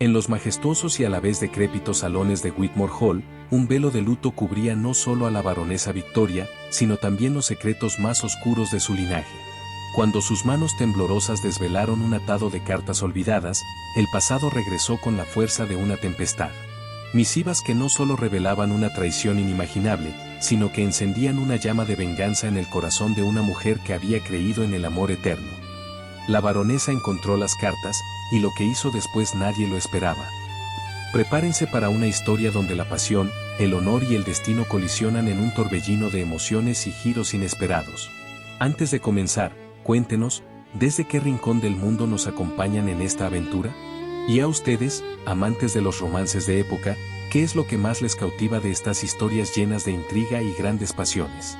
En los majestuosos y a la vez decrépitos salones de Whitmore Hall, un velo de luto cubría no solo a la baronesa Victoria, sino también los secretos más oscuros de su linaje. Cuando sus manos temblorosas desvelaron un atado de cartas olvidadas, el pasado regresó con la fuerza de una tempestad. Misivas que no solo revelaban una traición inimaginable, sino que encendían una llama de venganza en el corazón de una mujer que había creído en el amor eterno. La baronesa encontró las cartas, y lo que hizo después nadie lo esperaba. Prepárense para una historia donde la pasión, el honor y el destino colisionan en un torbellino de emociones y giros inesperados. Antes de comenzar, cuéntenos, ¿desde qué rincón del mundo nos acompañan en esta aventura? Y a ustedes, amantes de los romances de época, ¿qué es lo que más les cautiva de estas historias llenas de intriga y grandes pasiones?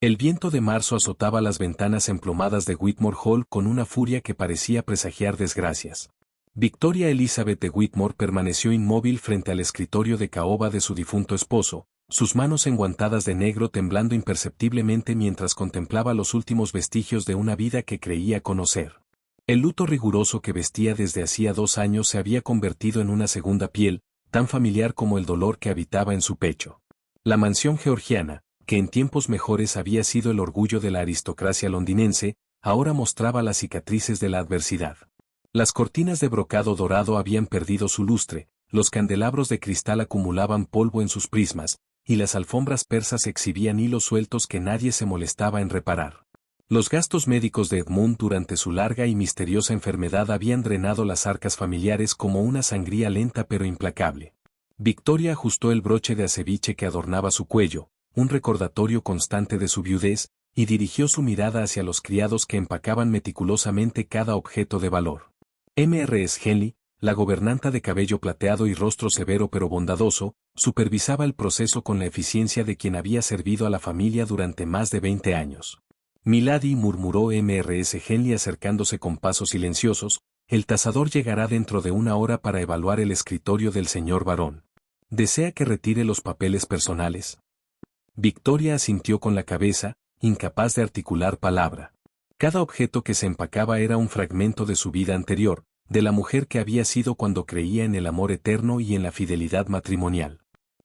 El viento de marzo azotaba las ventanas emplomadas de Whitmore Hall con una furia que parecía presagiar desgracias. Victoria Elizabeth de Whitmore permaneció inmóvil frente al escritorio de caoba de su difunto esposo, sus manos enguantadas de negro temblando imperceptiblemente mientras contemplaba los últimos vestigios de una vida que creía conocer. El luto riguroso que vestía desde hacía 2 años se había convertido en una segunda piel, tan familiar como el dolor que habitaba en su pecho. La mansión georgiana, que en tiempos mejores había sido el orgullo de la aristocracia londinense, ahora mostraba las cicatrices de la adversidad. Las cortinas de brocado dorado habían perdido su lustre, los candelabros de cristal acumulaban polvo en sus prismas, y las alfombras persas exhibían hilos sueltos que nadie se molestaba en reparar. Los gastos médicos de Edmund durante su larga y misteriosa enfermedad habían drenado las arcas familiares como una sangría lenta pero implacable. Victoria ajustó el broche de aceviche que adornaba su cuello, un recordatorio constante de su viudez, y dirigió su mirada hacia los criados que empacaban meticulosamente cada objeto de valor. Mrs. Henley, la gobernanta de cabello plateado y rostro severo pero bondadoso, supervisaba el proceso con la eficiencia de quien había servido a la familia durante más de 20 años. «Milady», murmuró Mrs. Henley acercándose con pasos silenciosos, «el tasador llegará dentro de 1 hora para evaluar el escritorio del señor barón. ¿Desea que retire los papeles personales?» Victoria asintió con la cabeza, incapaz de articular palabra. Cada objeto que se empacaba era un fragmento de su vida anterior, de la mujer que había sido cuando creía en el amor eterno y en la fidelidad matrimonial.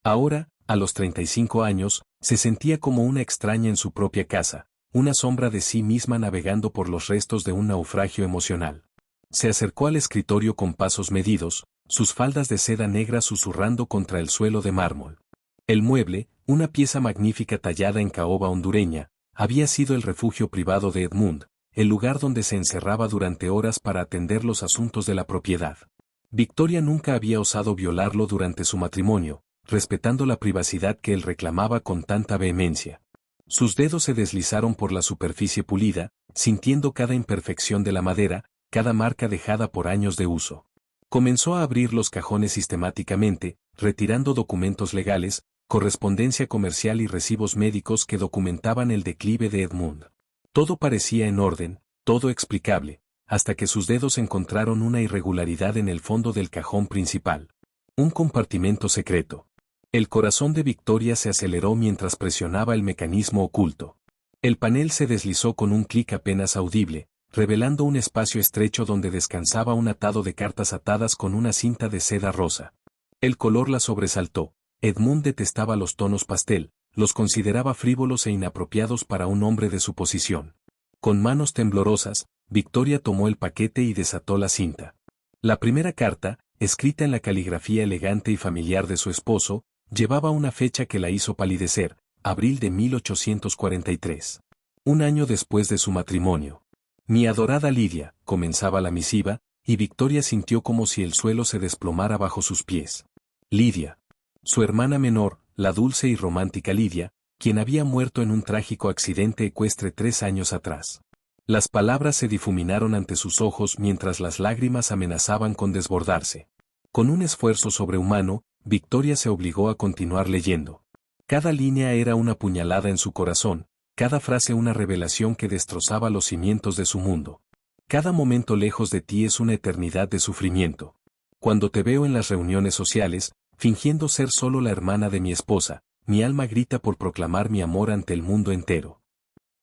Ahora, a los 35 años, se sentía como una extraña en su propia casa, una sombra de sí misma navegando por los restos de un naufragio emocional. Se acercó al escritorio con pasos medidos, sus faldas de seda negra susurrando contra el suelo de mármol. El mueble, una pieza magnífica tallada en caoba hondureña, había sido el refugio privado de Edmund, el lugar donde se encerraba durante horas para atender los asuntos de la propiedad. Victoria nunca había osado violarlo durante su matrimonio, respetando la privacidad que él reclamaba con tanta vehemencia. Sus dedos se deslizaron por la superficie pulida, sintiendo cada imperfección de la madera, cada marca dejada por años de uso. Comenzó a abrir los cajones sistemáticamente, retirando documentos legales, correspondencia comercial y recibos médicos que documentaban el declive de Edmund. Todo parecía en orden, todo explicable, hasta que sus dedos encontraron una irregularidad en el fondo del cajón principal. Un compartimento secreto. El corazón de Victoria se aceleró mientras presionaba el mecanismo oculto. El panel se deslizó con un clic apenas audible, revelando un espacio estrecho donde descansaba un atado de cartas atadas con una cinta de seda rosa. El color la sobresaltó. Edmund detestaba los tonos pastel, los consideraba frívolos e inapropiados para un hombre de su posición. Con manos temblorosas, Victoria tomó el paquete y desató la cinta. La primera carta, escrita en la caligrafía elegante y familiar de su esposo, llevaba una fecha que la hizo palidecer, abril de 1843. 1 año después de su matrimonio. «Mi adorada Lidia», comenzaba la misiva, y Victoria sintió como si el suelo se desplomara bajo sus pies. Lidia. Su hermana menor, la dulce y romántica Lidia, quien había muerto en un trágico accidente ecuestre 3 años atrás. Las palabras se difuminaron ante sus ojos mientras las lágrimas amenazaban con desbordarse. Con un esfuerzo sobrehumano, Victoria se obligó a continuar leyendo. Cada línea era una puñalada en su corazón, cada frase una revelación que destrozaba los cimientos de su mundo. Cada momento lejos de ti es una eternidad de sufrimiento. Cuando te veo en las reuniones sociales, fingiendo ser solo la hermana de mi esposa, mi alma grita por proclamar mi amor ante el mundo entero.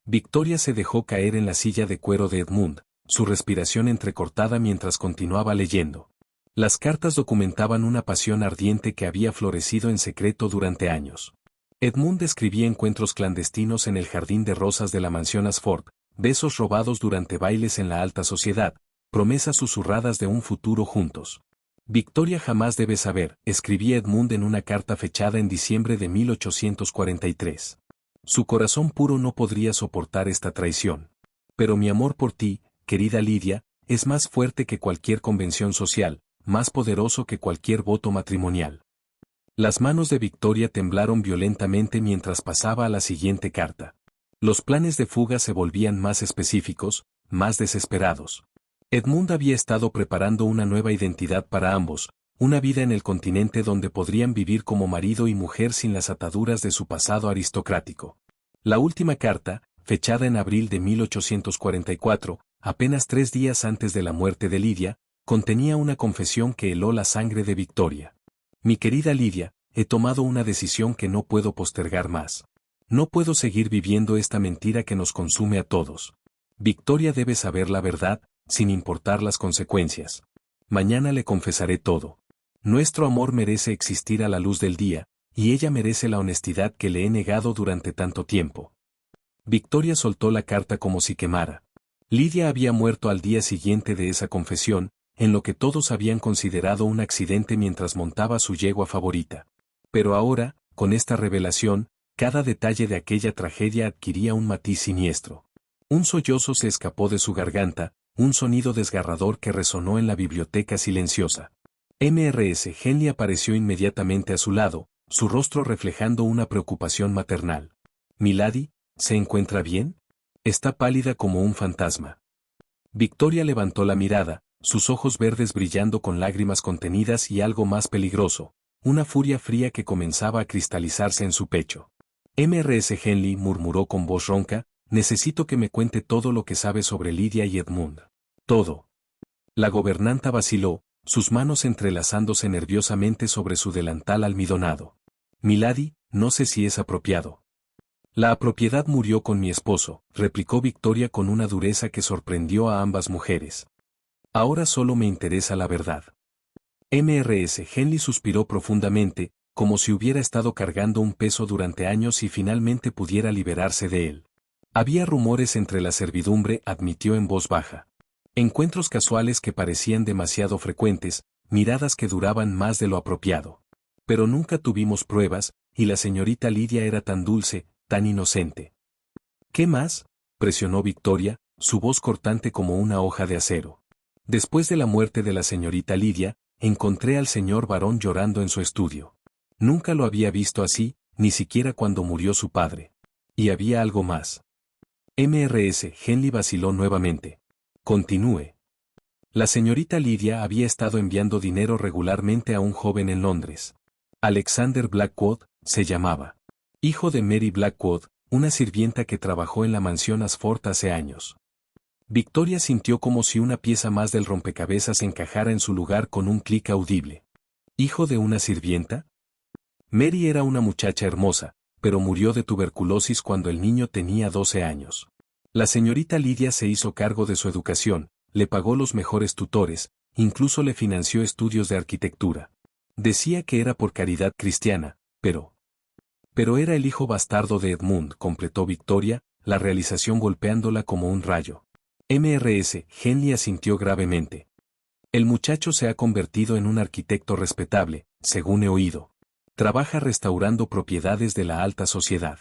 Victoria se dejó caer en la silla de cuero de Edmund, su respiración entrecortada mientras continuaba leyendo. Las cartas documentaban una pasión ardiente que había florecido en secreto durante años. Edmund describía encuentros clandestinos en el jardín de rosas de la mansión Ashford, besos robados durante bailes en la alta sociedad, promesas susurradas de un futuro juntos. Victoria jamás debe saber, escribía Edmund en una carta fechada en diciembre de 1843. Su corazón puro no podría soportar esta traición. Pero mi amor por ti, querida Lidia, es más fuerte que cualquier convención social, más poderoso que cualquier voto matrimonial. Las manos de Victoria temblaron violentamente mientras pasaba a la siguiente carta. Los planes de fuga se volvían más específicos, más desesperados. Edmund había estado preparando una nueva identidad para ambos, una vida en el continente donde podrían vivir como marido y mujer sin las ataduras de su pasado aristocrático. La última carta, fechada en abril de 1844, apenas 3 días antes de la muerte de Lidia, contenía una confesión que heló la sangre de Victoria. Mi querida Lidia, he tomado una decisión que no puedo postergar más. No puedo seguir viviendo esta mentira que nos consume a todos. Victoria debe saber la verdad, sin importar las consecuencias. Mañana le confesaré todo. Nuestro amor merece existir a la luz del día, y ella merece la honestidad que le he negado durante tanto tiempo. Victoria soltó la carta como si quemara. Lidia había muerto al día siguiente de esa confesión, en lo que todos habían considerado un accidente mientras montaba su yegua favorita. Pero ahora, con esta revelación, cada detalle de aquella tragedia adquiría un matiz siniestro. Un sollozo se escapó de su garganta, un sonido desgarrador que resonó en la biblioteca silenciosa. Mrs. Henley apareció inmediatamente a su lado, su rostro reflejando una preocupación maternal. «Milady, ¿se encuentra bien? Está pálida como un fantasma». Victoria levantó la mirada, sus ojos verdes brillando con lágrimas contenidas y algo más peligroso, una furia fría que comenzaba a cristalizarse en su pecho. Mrs. Henley murmuró con voz ronca, necesito que me cuente todo lo que sabe sobre Lidia y Edmund. Todo. La gobernanta vaciló, sus manos entrelazándose nerviosamente sobre su delantal almidonado. Milady, no sé si es apropiado. La propiedad murió con mi esposo, replicó Victoria con una dureza que sorprendió a ambas mujeres. Ahora solo me interesa la verdad. Mrs. Henley suspiró profundamente, como si hubiera estado cargando un peso durante años y finalmente pudiera liberarse de él. Había rumores entre la servidumbre, admitió en voz baja. Encuentros casuales que parecían demasiado frecuentes, miradas que duraban más de lo apropiado. Pero nunca tuvimos pruebas, y la señorita Lidia era tan dulce, tan inocente. ¿Qué más?, presionó Victoria, su voz cortante como una hoja de acero. Después de la muerte de la señorita Lidia, encontré al señor barón llorando en su estudio. Nunca lo había visto así, ni siquiera cuando murió su padre. Y había algo más. Mrs. Henley vaciló nuevamente. Continúe. La señorita Lidia había estado enviando dinero regularmente a un joven en Londres. Alexander Blackwood, se llamaba. Hijo de Mary Blackwood, una sirvienta que trabajó en la mansión Ashford hace años. Victoria sintió como si una pieza más del rompecabezas encajara en su lugar con un clic audible. ¿Hijo de una sirvienta? Mary era una muchacha hermosa, pero murió de tuberculosis cuando el niño tenía 12 años. La señorita Lidia se hizo cargo de su educación, le pagó los mejores tutores, incluso le financió estudios de arquitectura. Decía que era por caridad cristiana, pero era el hijo bastardo de Edmund, completó Victoria, la realización golpeándola como un rayo. Mrs. Henley asintió gravemente. El muchacho se ha convertido en un arquitecto respetable, según he oído. Trabaja restaurando propiedades de la alta sociedad.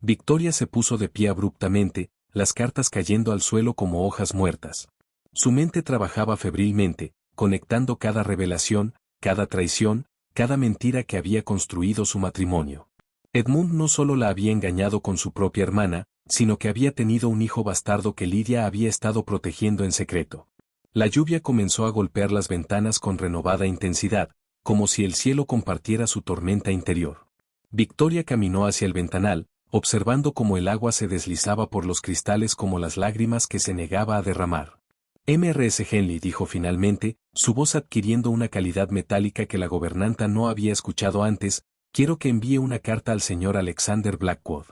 Victoria se puso de pie abruptamente, las cartas cayendo al suelo como hojas muertas. Su mente trabajaba febrilmente, conectando cada revelación, cada traición, cada mentira que había construido su matrimonio. Edmund no solo la había engañado con su propia hermana, sino que había tenido un hijo bastardo que Lidia había estado protegiendo en secreto. La lluvia comenzó a golpear las ventanas con renovada intensidad, como si el cielo compartiera su tormenta interior. Victoria caminó hacia el ventanal, observando cómo el agua se deslizaba por los cristales como las lágrimas que se negaba a derramar. Mrs. Henley dijo finalmente, su voz adquiriendo una calidad metálica que la gobernanta no había escuchado antes, quiero que envíe una carta al señor Alexander Blackwood.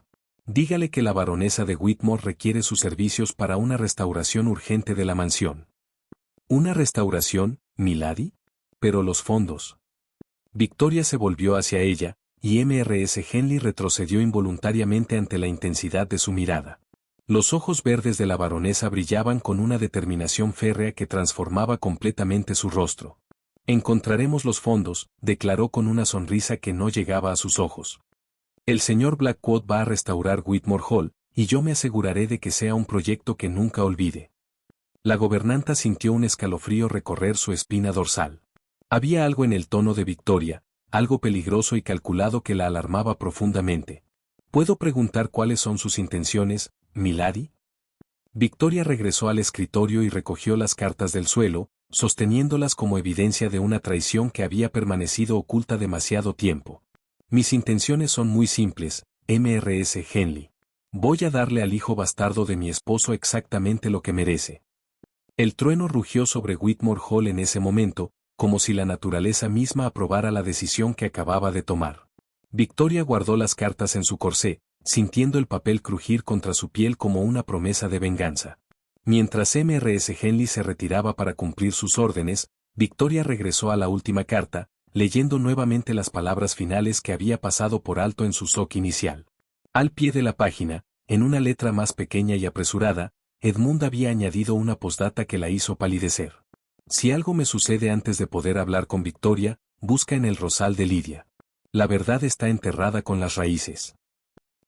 Dígale que la baronesa de Whitmore requiere sus servicios para una restauración urgente de la mansión. ¿Una restauración, milady? Pero los fondos. Victoria se volvió hacia ella, y Mrs. Henley retrocedió involuntariamente ante la intensidad de su mirada. Los ojos verdes de la baronesa brillaban con una determinación férrea que transformaba completamente su rostro. Encontraremos los fondos, declaró con una sonrisa que no llegaba a sus ojos. El señor Blackwood va a restaurar Whitmore Hall, y yo me aseguraré de que sea un proyecto que nunca olvide. La gobernanta sintió un escalofrío recorrer su espina dorsal. Había algo en el tono de Victoria, algo peligroso y calculado que la alarmaba profundamente. ¿Puedo preguntar cuáles son sus intenciones, milady? Victoria regresó al escritorio y recogió las cartas del suelo, sosteniéndolas como evidencia de una traición que había permanecido oculta demasiado tiempo. Mis intenciones son muy simples, Mrs. Henley. Voy a darle al hijo bastardo de mi esposo exactamente lo que merece. El trueno rugió sobre Whitmore Hall en ese momento, como si la naturaleza misma aprobara la decisión que acababa de tomar. Victoria guardó las cartas en su corsé, sintiendo el papel crujir contra su piel como una promesa de venganza. Mientras Mrs. Henley se retiraba para cumplir sus órdenes, Victoria regresó a la última carta, leyendo nuevamente las palabras finales que había pasado por alto en su SOC inicial. Al pie de la página, en una letra más pequeña y apresurada, Edmund había añadido una postdata que la hizo palidecer. Si algo me sucede antes de poder hablar con Victoria, busca en el rosal de Lidia. La verdad está enterrada con las raíces.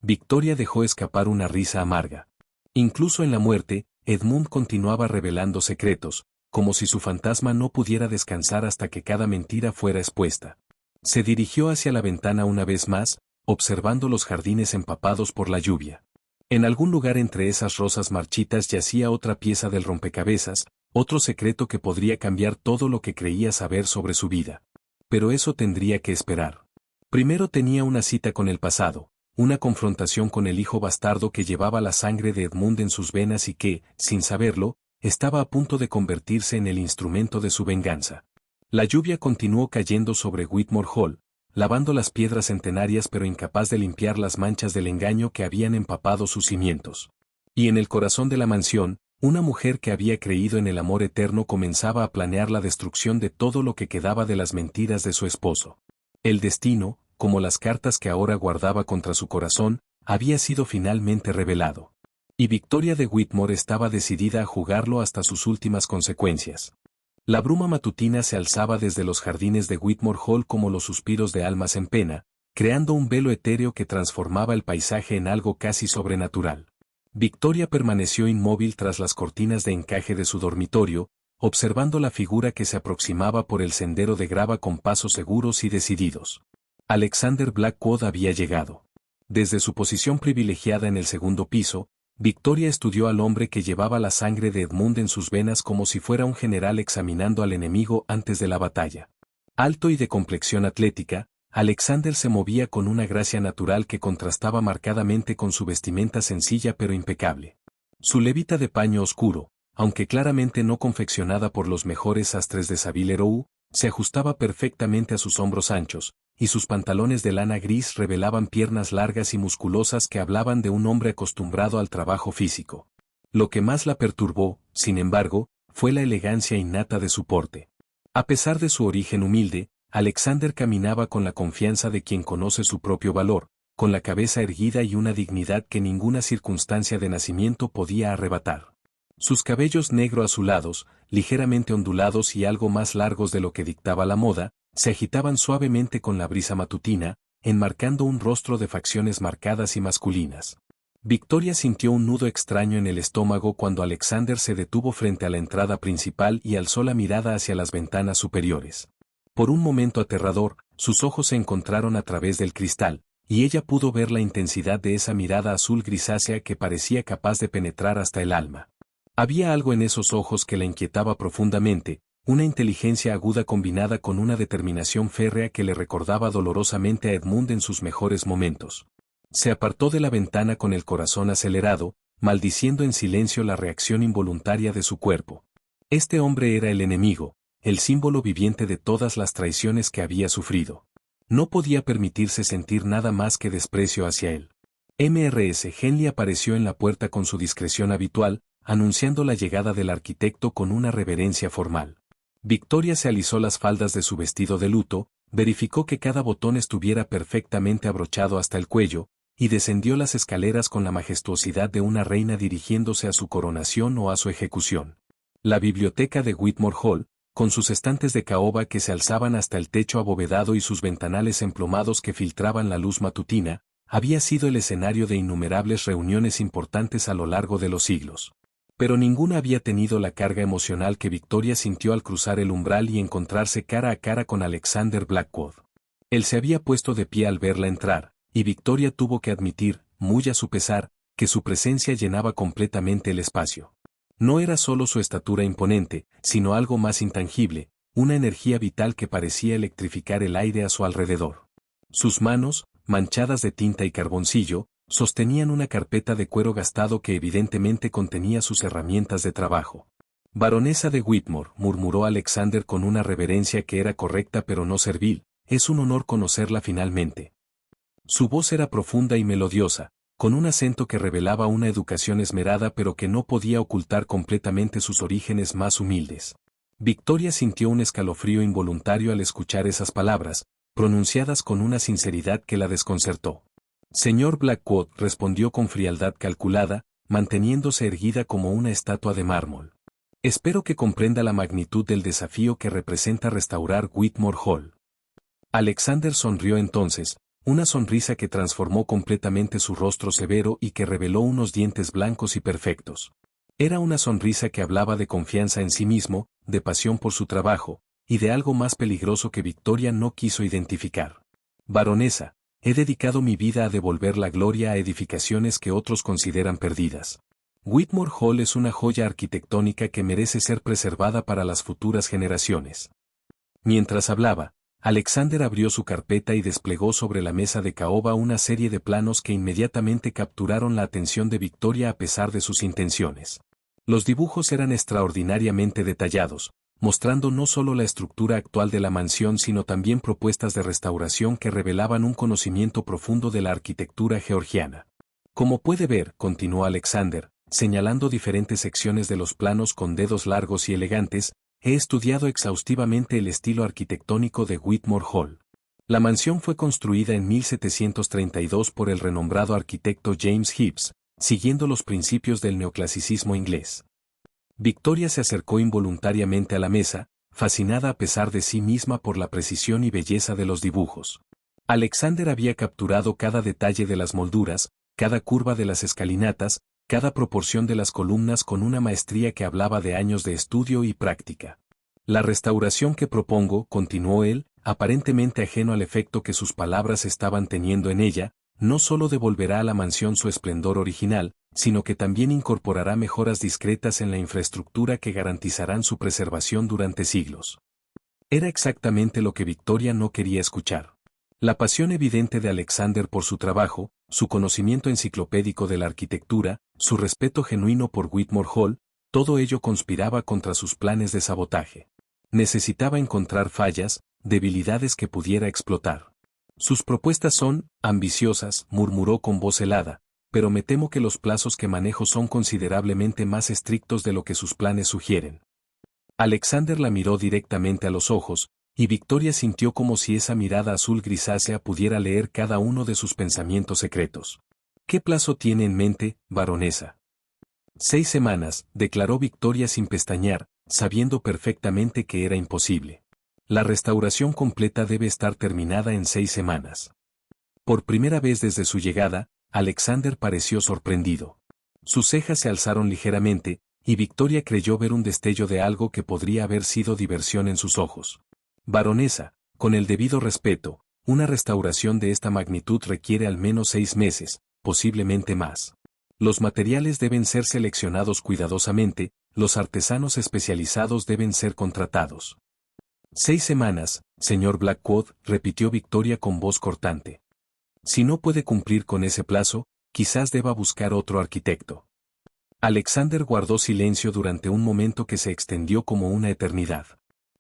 Victoria dejó escapar una risa amarga. Incluso en la muerte, Edmund continuaba revelando secretos, como si su fantasma no pudiera descansar hasta que cada mentira fuera expuesta. Se dirigió hacia la ventana una vez más, observando los jardines empapados por la lluvia. En algún lugar entre esas rosas marchitas yacía otra pieza del rompecabezas, otro secreto que podría cambiar todo lo que creía saber sobre su vida. Pero eso tendría que esperar. Primero tenía una cita con el pasado, una confrontación con el hijo bastardo que llevaba la sangre de Edmund en sus venas y que, sin saberlo, estaba a punto de convertirse en el instrumento de su venganza. La lluvia continuó cayendo sobre Whitmore Hall, lavando las piedras centenarias pero incapaz de limpiar las manchas del engaño que habían empapado sus cimientos. Y en el corazón de la mansión, una mujer que había creído en el amor eterno comenzaba a planear la destrucción de todo lo que quedaba de las mentiras de su esposo. El destino, como las cartas que ahora guardaba contra su corazón, había sido finalmente revelado. Y Victoria de Whitmore estaba decidida a jugarlo hasta sus últimas consecuencias. La bruma matutina se alzaba desde los jardines de Whitmore Hall como los suspiros de almas en pena, creando un velo etéreo que transformaba el paisaje en algo casi sobrenatural. Victoria permaneció inmóvil tras las cortinas de encaje de su dormitorio, observando la figura que se aproximaba por el sendero de grava con pasos seguros y decididos. Alexander Blackwood había llegado. Desde su posición privilegiada en el segundo piso, Victoria estudió al hombre que llevaba la sangre de Edmund en sus venas como si fuera un general examinando al enemigo antes de la batalla. Alto y de complexión atlética, Alexander se movía con una gracia natural que contrastaba marcadamente con su vestimenta sencilla pero impecable. Su levita de paño oscuro, aunque claramente no confeccionada por los mejores sastres de Savile Row, se ajustaba perfectamente a sus hombros anchos, y sus pantalones de lana gris revelaban piernas largas y musculosas que hablaban de un hombre acostumbrado al trabajo físico. Lo que más la perturbó, sin embargo, fue la elegancia innata de su porte. A pesar de su origen humilde, Alexander caminaba con la confianza de quien conoce su propio valor, con la cabeza erguida y una dignidad que ninguna circunstancia de nacimiento podía arrebatar. Sus cabellos negro-azulados, ligeramente ondulados y algo más largos de lo que dictaba la moda, se agitaban suavemente con la brisa matutina, enmarcando un rostro de facciones marcadas y masculinas. Victoria sintió un nudo extraño en el estómago cuando Alexander se detuvo frente a la entrada principal y alzó la mirada hacia las ventanas superiores. Por un momento aterrador, sus ojos se encontraron a través del cristal, y ella pudo ver la intensidad de esa mirada azul grisácea que parecía capaz de penetrar hasta el alma. Había algo en esos ojos que la inquietaba profundamente, una inteligencia aguda combinada con una determinación férrea que le recordaba dolorosamente a Edmund en sus mejores momentos. Se apartó de la ventana con el corazón acelerado, maldiciendo en silencio la reacción involuntaria de su cuerpo. Este hombre era el enemigo, el símbolo viviente de todas las traiciones que había sufrido. No podía permitirse sentir nada más que desprecio hacia él. Mrs. Henley apareció en la puerta con su discreción habitual, anunciando la llegada del arquitecto con una reverencia formal. Victoria se alisó las faldas de su vestido de luto, verificó que cada botón estuviera perfectamente abrochado hasta el cuello, y descendió las escaleras con la majestuosidad de una reina dirigiéndose a su coronación o a su ejecución. La biblioteca de Whitmore Hall, con sus estantes de caoba que se alzaban hasta el techo abovedado y sus ventanales emplomados que filtraban la luz matutina, había sido el escenario de innumerables reuniones importantes a lo largo de los siglos. Pero ninguna había tenido la carga emocional que Victoria sintió al cruzar el umbral y encontrarse cara a cara con Alexander Blackwood. Él se había puesto de pie al verla entrar, y Victoria tuvo que admitir, muy a su pesar, que su presencia llenaba completamente el espacio. No era solo su estatura imponente, sino algo más intangible, una energía vital que parecía electrificar el aire a su alrededor. Sus manos, manchadas de tinta y carboncillo, sostenían una carpeta de cuero gastado que evidentemente contenía sus herramientas de trabajo. Baronesa de Whitmore, murmuró Alexander con una reverencia que era correcta pero no servil, es un honor conocerla finalmente. Su voz era profunda y melodiosa, con un acento que revelaba una educación esmerada pero que no podía ocultar completamente sus orígenes más humildes. Victoria sintió un escalofrío involuntario al escuchar esas palabras, pronunciadas con una sinceridad que la desconcertó. Señor Blackwood, respondió con frialdad calculada, manteniéndose erguida como una estatua de mármol. Espero que comprenda la magnitud del desafío que representa restaurar Whitmore Hall. Alexander sonrió entonces, una sonrisa que transformó completamente su rostro severo y que reveló unos dientes blancos y perfectos. Era una sonrisa que hablaba de confianza en sí mismo, de pasión por su trabajo, y de algo más peligroso que Victoria no quiso identificar. Baronesa, he dedicado mi vida a devolver la gloria a edificaciones que otros consideran perdidas. Whitmore Hall es una joya arquitectónica que merece ser preservada para las futuras generaciones. Mientras hablaba, Alexander abrió su carpeta y desplegó sobre la mesa de caoba una serie de planos que inmediatamente capturaron la atención de Victoria a pesar de sus intenciones. Los dibujos eran extraordinariamente detallados, mostrando no solo la estructura actual de la mansión sino también propuestas de restauración que revelaban un conocimiento profundo de la arquitectura georgiana. Como puede ver, continuó Alexander, señalando diferentes secciones de los planos con dedos largos y elegantes, he estudiado exhaustivamente el estilo arquitectónico de Whitmore Hall. La mansión fue construida en 1732 por el renombrado arquitecto James Hibbs, siguiendo los principios del neoclasicismo inglés. Victoria se acercó involuntariamente a la mesa, fascinada a pesar de sí misma por la precisión y belleza de los dibujos. Alexander había capturado cada detalle de las molduras, cada curva de las escalinatas, cada proporción de las columnas con una maestría que hablaba de años de estudio y práctica. La restauración que propongo, continuó él, aparentemente ajeno al efecto que sus palabras estaban teniendo en ella, no solo devolverá a la mansión su esplendor original, sino que también incorporará mejoras discretas en la infraestructura que garantizarán su preservación durante siglos. Era exactamente lo que Victoria no quería escuchar. La pasión evidente de Alexander por su trabajo, su conocimiento enciclopédico de la arquitectura, su respeto genuino por Whitmore Hall, todo ello conspiraba contra sus planes de sabotaje. Necesitaba encontrar fallas, debilidades que pudiera explotar. Sus propuestas son ambiciosas, murmuró con voz helada, pero me temo que los plazos que manejo son considerablemente más estrictos de lo que sus planes sugieren. Alexander la miró directamente a los ojos, y Victoria sintió como si esa mirada azul grisácea pudiera leer cada uno de sus pensamientos secretos. ¿Qué plazo tiene en mente, baronesa? 6 semanas, declaró Victoria sin pestañear, sabiendo perfectamente que era imposible. La restauración completa debe estar terminada en 6 semanas. Por primera vez desde su llegada, Alexander pareció sorprendido. Sus cejas se alzaron ligeramente, y Victoria creyó ver un destello de algo que podría haber sido diversión en sus ojos. Baronesa, con el debido respeto, una restauración de esta magnitud requiere al menos 6 meses, posiblemente más. Los materiales deben ser seleccionados cuidadosamente, los artesanos especializados deben ser contratados. 6 semanas, señor Blackwood, repitió Victoria con voz cortante. Si no puede cumplir con ese plazo, quizás deba buscar otro arquitecto. Alexander guardó silencio durante un momento que se extendió como una eternidad.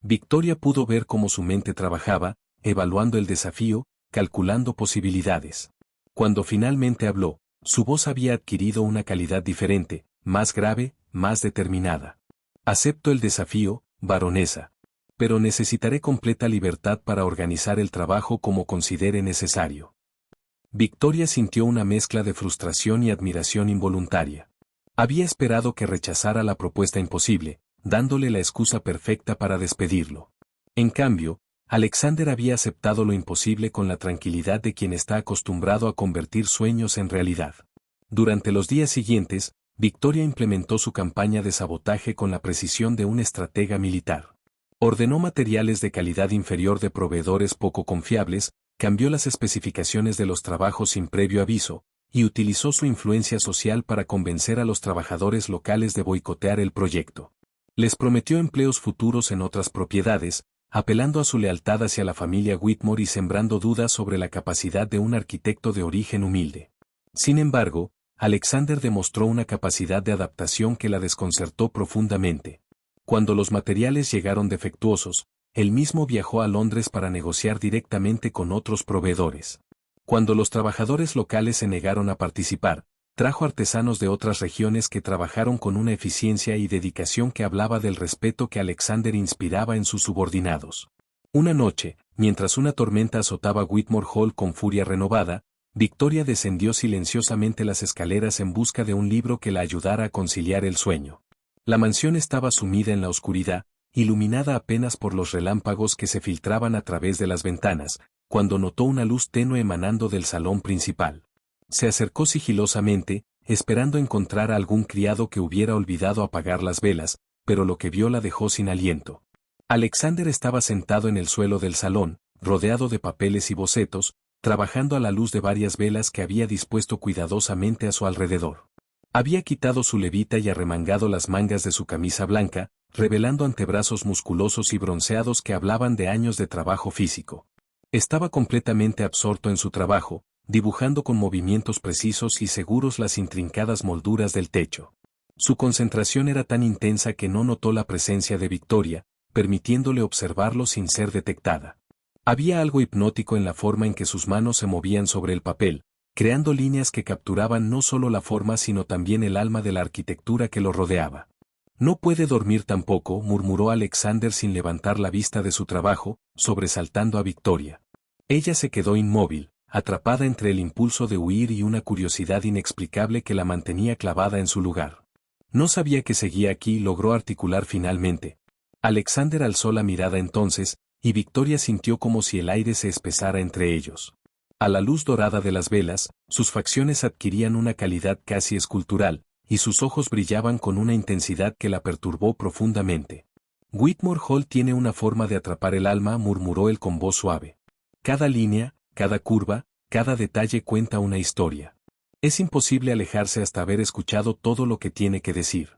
Victoria pudo ver cómo su mente trabajaba, evaluando el desafío, calculando posibilidades. Cuando finalmente habló, su voz había adquirido una calidad diferente, más grave, más determinada. Acepto el desafío, baronesa. Pero necesitaré completa libertad para organizar el trabajo como considere necesario. Victoria sintió una mezcla de frustración y admiración involuntaria. Había esperado que rechazara la propuesta imposible, dándole la excusa perfecta para despedirlo. En cambio, Alexander había aceptado lo imposible con la tranquilidad de quien está acostumbrado a convertir sueños en realidad. Durante los días siguientes, Victoria implementó su campaña de sabotaje con la precisión de un estratega militar. Ordenó materiales de calidad inferior de proveedores poco confiables, cambió las especificaciones de los trabajos sin previo aviso, y utilizó su influencia social para convencer a los trabajadores locales de boicotear el proyecto. Les prometió empleos futuros en otras propiedades, apelando a su lealtad hacia la familia Whitmore y sembrando dudas sobre la capacidad de un arquitecto de origen humilde. Sin embargo, Alexander demostró una capacidad de adaptación que la desconcertó profundamente. Cuando los materiales llegaron defectuosos, él mismo viajó a Londres para negociar directamente con otros proveedores. Cuando los trabajadores locales se negaron a participar, trajo artesanos de otras regiones que trabajaron con una eficiencia y dedicación que hablaba del respeto que Alexander inspiraba en sus subordinados. Una noche, mientras una tormenta azotaba Whitmore Hall con furia renovada, Victoria descendió silenciosamente las escaleras en busca de un libro que la ayudara a conciliar el sueño. La mansión estaba sumida en la oscuridad, iluminada apenas por los relámpagos que se filtraban a través de las ventanas, cuando notó una luz tenue emanando del salón principal. Se acercó sigilosamente, esperando encontrar a algún criado que hubiera olvidado apagar las velas, pero lo que vio la dejó sin aliento. Alexander estaba sentado en el suelo del salón, rodeado de papeles y bocetos, trabajando a la luz de varias velas que había dispuesto cuidadosamente a su alrededor. Había quitado su levita y arremangado las mangas de su camisa blanca, revelando antebrazos musculosos y bronceados que hablaban de años de trabajo físico. Estaba completamente absorto en su trabajo, dibujando con movimientos precisos y seguros las intrincadas molduras del techo. Su concentración era tan intensa que no notó la presencia de Victoria, permitiéndole observarlo sin ser detectada. Había algo hipnótico en la forma en que sus manos se movían sobre el papel, creando líneas que capturaban no solo la forma sino también el alma de la arquitectura que lo rodeaba. No puede dormir tampoco, murmuró Alexander sin levantar la vista de su trabajo, sobresaltando a Victoria. Ella se quedó inmóvil, atrapada entre el impulso de huir y una curiosidad inexplicable que la mantenía clavada en su lugar. No sabía que seguía aquí, logró articular finalmente. Alexander alzó la mirada entonces, y Victoria sintió como si el aire se espesara entre ellos. A la luz dorada de las velas, sus facciones adquirían una calidad casi escultural, y sus ojos brillaban con una intensidad que la perturbó profundamente. Whitmore Hall tiene una forma de atrapar el alma, murmuró él con voz suave. Cada línea, cada curva, cada detalle cuenta una historia. Es imposible alejarse hasta haber escuchado todo lo que tiene que decir.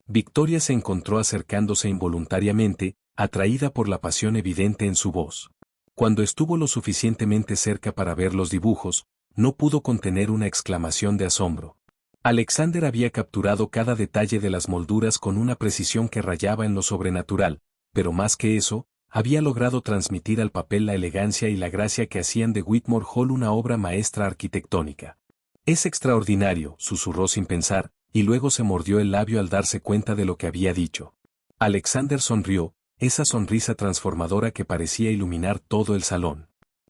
Victoria se encontró acercándose involuntariamente, atraída por la pasión evidente en su voz. Cuando estuvo lo suficientemente cerca para ver los dibujos, no pudo contener una exclamación de asombro. Alexander había capturado cada detalle de las molduras con una precisión que rayaba en lo sobrenatural, pero más que eso, había logrado transmitir al papel la elegancia y la gracia que hacían de Whitmore Hall una obra maestra arquitectónica. Es extraordinario, susurró sin pensar, y luego se mordió el labio al darse cuenta de lo que había dicho. Alexander sonrió, esa sonrisa transformadora que parecía iluminar todo el salón.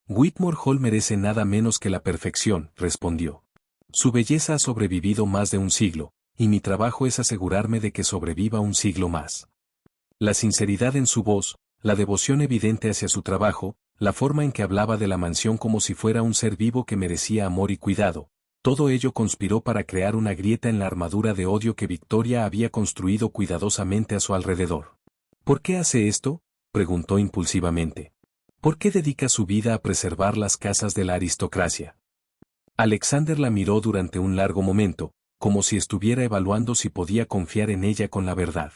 Whitmore Hall merece nada menos que la perfección, respondió. Su belleza ha sobrevivido más de un siglo, y mi trabajo es asegurarme de que sobreviva un siglo más. La sinceridad en su voz, la devoción evidente hacia su trabajo, la forma en que hablaba de la mansión como si fuera un ser vivo que merecía amor y cuidado, todo ello conspiró para crear una grieta en la armadura de odio que Victoria había construido cuidadosamente a su alrededor. ¿Por qué hace esto?, preguntó impulsivamente. ¿Por qué dedica su vida a preservar las casas de la aristocracia? Alexander la miró durante un largo momento, como si estuviera evaluando si podía confiar en ella con la verdad.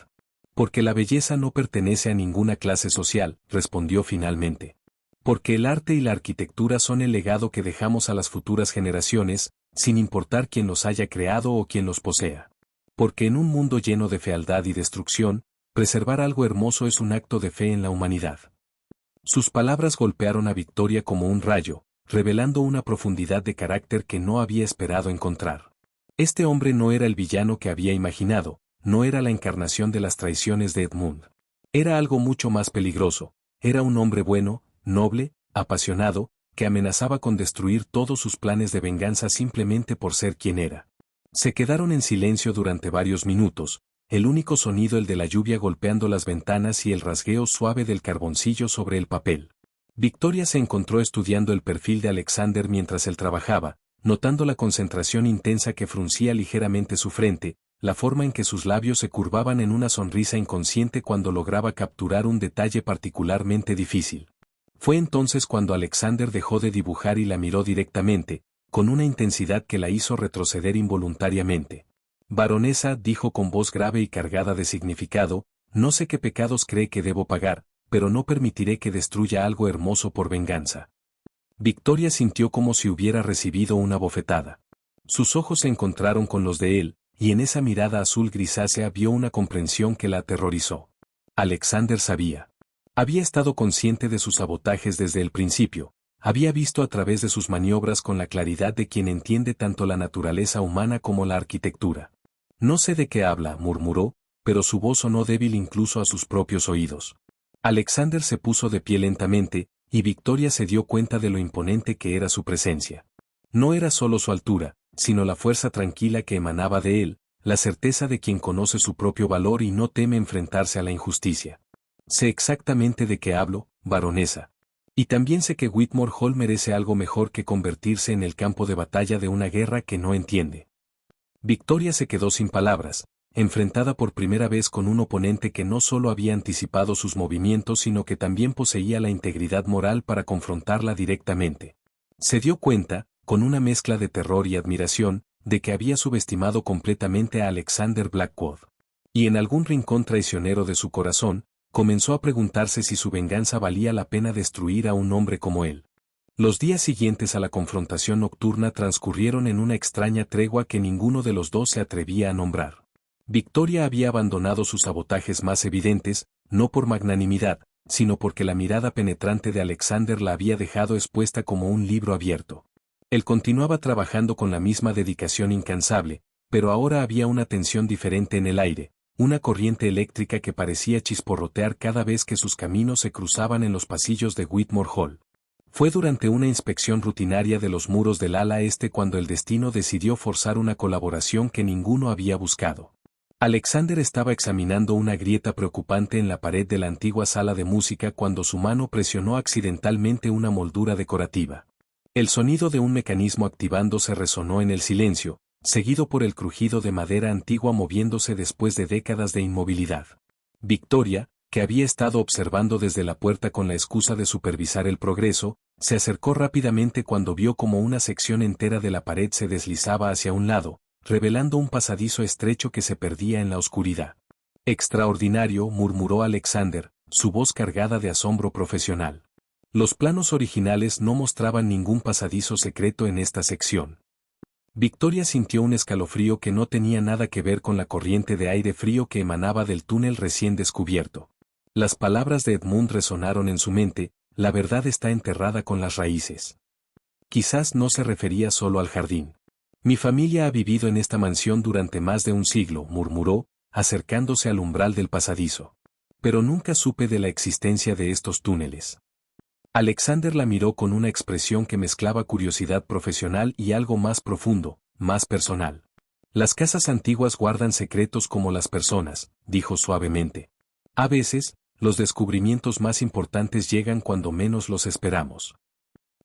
Porque la belleza no pertenece a ninguna clase social, respondió finalmente. Porque el arte y la arquitectura son el legado que dejamos a las futuras generaciones, sin importar quién los haya creado o quién los posea. Porque en un mundo lleno de fealdad y destrucción, preservar algo hermoso es un acto de fe en la humanidad. Sus palabras golpearon a Victoria como un rayo, revelando una profundidad de carácter que no había esperado encontrar. Este hombre no era el villano que había imaginado, no era la encarnación de las traiciones de Edmund. Era algo mucho más peligroso. Era un hombre bueno, noble, apasionado, que amenazaba con destruir todos sus planes de venganza simplemente por ser quien era. Se quedaron en silencio durante varios minutos, el único sonido el de la lluvia golpeando las ventanas y el rasgueo suave del carboncillo sobre el papel. Victoria se encontró estudiando el perfil de Alexander mientras él trabajaba, notando la concentración intensa que fruncía ligeramente su frente, la forma en que sus labios se curvaban en una sonrisa inconsciente cuando lograba capturar un detalle particularmente difícil. Fue entonces cuando Alexander dejó de dibujar y la miró directamente, con una intensidad que la hizo retroceder involuntariamente. Baronesa, dijo con voz grave y cargada de significado, no sé qué pecados cree que debo pagar, pero no permitiré que destruya algo hermoso por venganza. Victoria sintió como si hubiera recibido una bofetada. Sus ojos se encontraron con los de él, y en esa mirada azul grisácea vio una comprensión que la aterrorizó. Alexander sabía. Había estado consciente de sus sabotajes desde el principio, había visto a través de sus maniobras con la claridad de quien entiende tanto la naturaleza humana como la arquitectura. No sé de qué habla, murmuró, pero su voz sonó débil incluso a sus propios oídos. Alexander se puso de pie lentamente, y Victoria se dio cuenta de lo imponente que era su presencia. No era solo su altura, sino la fuerza tranquila que emanaba de él, la certeza de quien conoce su propio valor y no teme enfrentarse a la injusticia. Sé exactamente de qué hablo, baronesa. Y también sé que Whitmore Hall merece algo mejor que convertirse en el campo de batalla de una guerra que no entiende. Victoria se quedó sin palabras, enfrentada por primera vez con un oponente que no solo había anticipado sus movimientos sino que también poseía la integridad moral para confrontarla directamente. Se dio cuenta, con una mezcla de terror y admiración, de que había subestimado completamente a Alexander Blackwood. Y en algún rincón traicionero de su corazón, comenzó a preguntarse si su venganza valía la pena destruir a un hombre como él. Los días siguientes a la confrontación nocturna transcurrieron en una extraña tregua que ninguno de los dos se atrevía a nombrar. Victoria había abandonado sus sabotajes más evidentes, no por magnanimidad, sino porque la mirada penetrante de Alexander la había dejado expuesta como un libro abierto. Él continuaba trabajando con la misma dedicación incansable, pero ahora había una tensión diferente en el aire, una corriente eléctrica que parecía chisporrotear cada vez que sus caminos se cruzaban en los pasillos de Whitmore Hall. Fue durante una inspección rutinaria de los muros del ala este cuando el destino decidió forzar una colaboración que ninguno había buscado. Alexander estaba examinando una grieta preocupante en la pared de la antigua sala de música cuando su mano presionó accidentalmente una moldura decorativa. El sonido de un mecanismo activándose resonó en el silencio, seguido por el crujido de madera antigua moviéndose después de décadas de inmovilidad. Victoria, que había estado observando desde la puerta con la excusa de supervisar el progreso, se acercó rápidamente cuando vio como una sección entera de la pared se deslizaba hacia un lado, revelando un pasadizo estrecho que se perdía en la oscuridad. Extraordinario, murmuró Alexander, su voz cargada de asombro profesional. Los planos originales no mostraban ningún pasadizo secreto en esta sección. Victoria sintió un escalofrío que no tenía nada que ver con la corriente de aire frío que emanaba del túnel recién descubierto. Las palabras de Edmund resonaron en su mente, la verdad está enterrada con las raíces. Quizás no se refería solo al jardín. Mi familia ha vivido en esta mansión durante más de un siglo, murmuró, acercándose al umbral del pasadizo. Pero nunca supe de la existencia de estos túneles. Alexander la miró con una expresión que mezclaba curiosidad profesional y algo más profundo, más personal. Las casas antiguas guardan secretos como las personas, dijo suavemente. A veces, los descubrimientos más importantes llegan cuando menos los esperamos.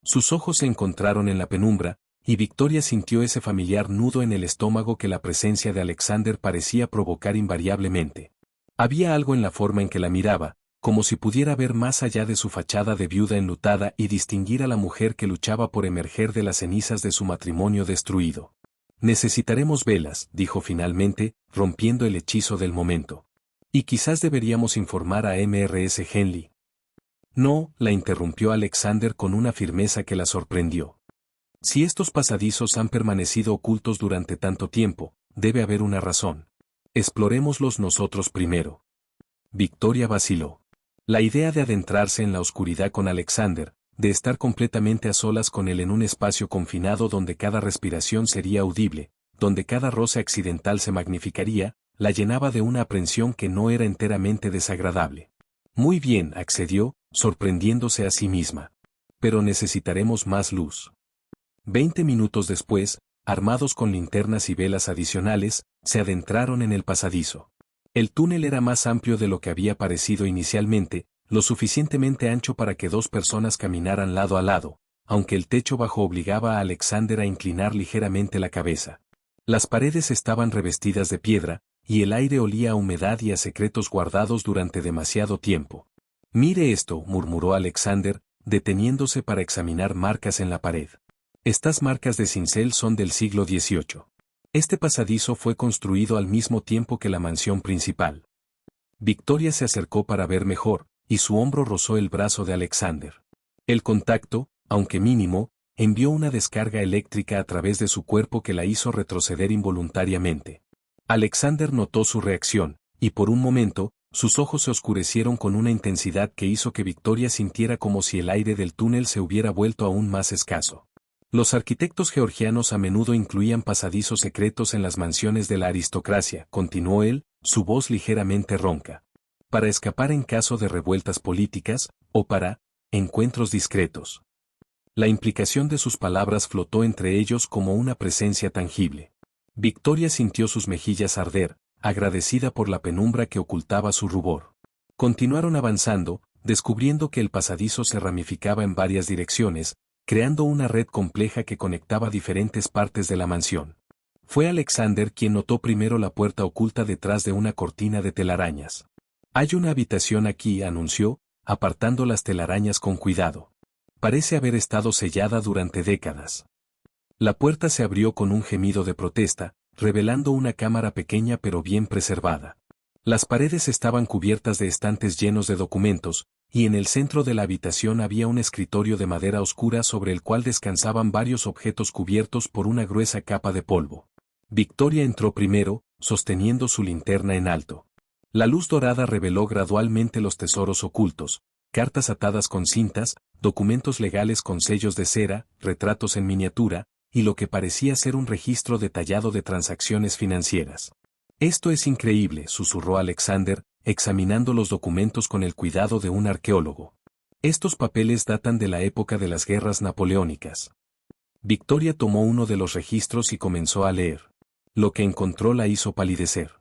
Sus ojos se encontraron en la penumbra, y Victoria sintió ese familiar nudo en el estómago que la presencia de Alexander parecía provocar invariablemente. Había algo en la forma en que la miraba, como si pudiera ver más allá de su fachada de viuda enlutada y distinguir a la mujer que luchaba por emerger de las cenizas de su matrimonio destruido. Necesitaremos velas, dijo finalmente, rompiendo el hechizo del momento. Y quizás deberíamos informar a Mrs. Henley. No, la interrumpió Alexander con una firmeza que la sorprendió. Si estos pasadizos han permanecido ocultos durante tanto tiempo, debe haber una razón. Explorémoslos nosotros primero. Victoria vaciló. La idea de adentrarse en la oscuridad con Alexander, de estar completamente a solas con él en un espacio confinado donde cada respiración sería audible, donde cada roce accidental se magnificaría, la llenaba de una aprensión que no era enteramente desagradable. Muy bien, accedió, sorprendiéndose a sí misma. Pero necesitaremos más luz. 20 minutos después, armados con linternas y velas adicionales, se adentraron en el pasadizo. El túnel era más amplio de lo que había parecido inicialmente, lo suficientemente ancho para que dos personas caminaran lado a lado, aunque el techo bajo obligaba a Alexander a inclinar ligeramente la cabeza. Las paredes estaban revestidas de piedra, y el aire olía a humedad y a secretos guardados durante demasiado tiempo. Mire esto, murmuró Alexander, deteniéndose para examinar marcas en la pared. Estas marcas de cincel son del siglo XVIII. Este pasadizo fue construido al mismo tiempo que la mansión principal. Victoria se acercó para ver mejor, y su hombro rozó el brazo de Alexander. El contacto, aunque mínimo, envió una descarga eléctrica a través de su cuerpo que la hizo retroceder involuntariamente. Alexander notó su reacción, y por un momento, sus ojos se oscurecieron con una intensidad que hizo que Victoria sintiera como si el aire del túnel se hubiera vuelto aún más escaso. Los arquitectos georgianos a menudo incluían pasadizos secretos en las mansiones de la aristocracia, continuó él, su voz ligeramente ronca. Para escapar en caso de revueltas políticas, o para encuentros discretos. La implicación de sus palabras flotó entre ellos como una presencia tangible. Victoria sintió sus mejillas arder, agradecida por la penumbra que ocultaba su rubor. Continuaron avanzando, descubriendo que el pasadizo se ramificaba en varias direcciones, creando una red compleja que conectaba diferentes partes de la mansión. Fue Alexander quien notó primero la puerta oculta detrás de una cortina de telarañas. Hay una habitación aquí, anunció, apartando las telarañas con cuidado. Parece haber estado sellada durante décadas. La puerta se abrió con un gemido de protesta, revelando una cámara pequeña pero bien preservada. Las paredes estaban cubiertas de estantes llenos de documentos, y en el centro de la habitación había un escritorio de madera oscura sobre el cual descansaban varios objetos cubiertos por una gruesa capa de polvo. Victoria entró primero, sosteniendo su linterna en alto. La luz dorada reveló gradualmente los tesoros ocultos, cartas atadas con cintas, documentos legales con sellos de cera, retratos en miniatura, y lo que parecía ser un registro detallado de transacciones financieras. Esto es increíble, susurró Alexander, examinando los documentos con el cuidado de un arqueólogo. Estos papeles datan de la época de las guerras napoleónicas. Victoria tomó uno de los registros y comenzó a leer. Lo que encontró la hizo palidecer.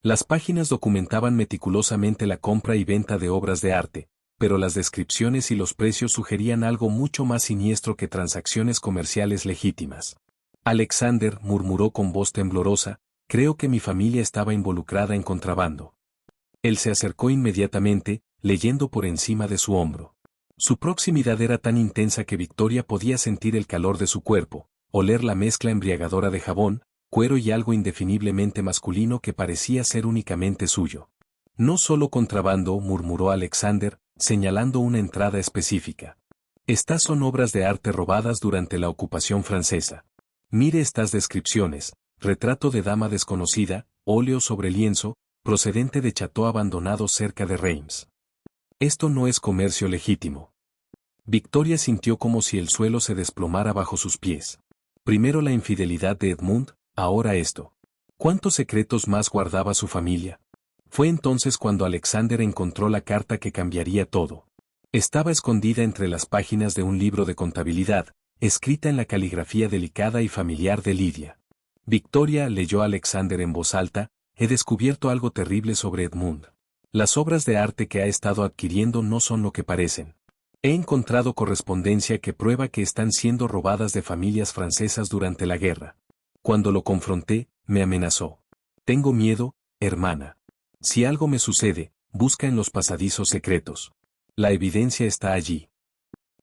Las páginas documentaban meticulosamente la compra y venta de obras de arte, pero las descripciones y los precios sugerían algo mucho más siniestro que transacciones comerciales legítimas. Alexander murmuró con voz temblorosa, creo que mi familia estaba involucrada en contrabando. Él se acercó inmediatamente, leyendo por encima de su hombro. Su proximidad era tan intensa que Victoria podía sentir el calor de su cuerpo, oler la mezcla embriagadora de jabón, cuero y algo indefiniblemente masculino que parecía ser únicamente suyo. No solo contrabando, murmuró Alexander, señalando una entrada específica. Estas son obras de arte robadas durante la ocupación francesa. Mire estas descripciones: retrato de dama desconocida, óleo sobre lienzo, procedente de chateau abandonado cerca de Reims. Esto no es comercio legítimo. Victoria sintió como si el suelo se desplomara bajo sus pies. Primero la infidelidad de Edmund, ahora esto. ¿Cuántos secretos más guardaba su familia? Fue entonces cuando Alexander encontró la carta que cambiaría todo. Estaba escondida entre las páginas de un libro de contabilidad, escrita en la caligrafía delicada y familiar de Lidia. Victoria leyó a Alexander en voz alta: he descubierto algo terrible sobre Edmund. Las obras de arte que ha estado adquiriendo no son lo que parecen. He encontrado correspondencia que prueba que están siendo robadas de familias francesas durante la guerra. Cuando lo confronté, me amenazó. Tengo miedo, hermana. Si algo me sucede, busca en los pasadizos secretos. La evidencia está allí.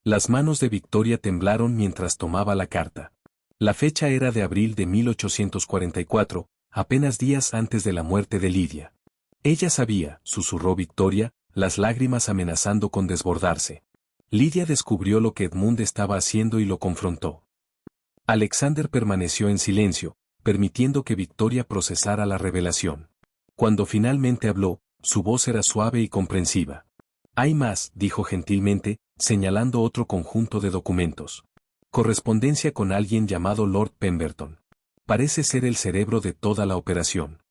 Las manos de Victoria temblaron mientras tomaba la carta. La fecha era de abril de 1844, apenas días antes de la muerte de Lidia. Ella sabía, susurró Victoria, las lágrimas amenazando con desbordarse. Lidia descubrió lo que Edmund estaba haciendo y lo confrontó. Alexander permaneció en silencio, permitiendo que Victoria procesara la revelación. Cuando finalmente habló, su voz era suave y comprensiva. Hay más, dijo gentilmente, señalando otro conjunto de documentos. Correspondencia con alguien llamado Lord Pemberton. Parece ser el cerebro de toda la operación.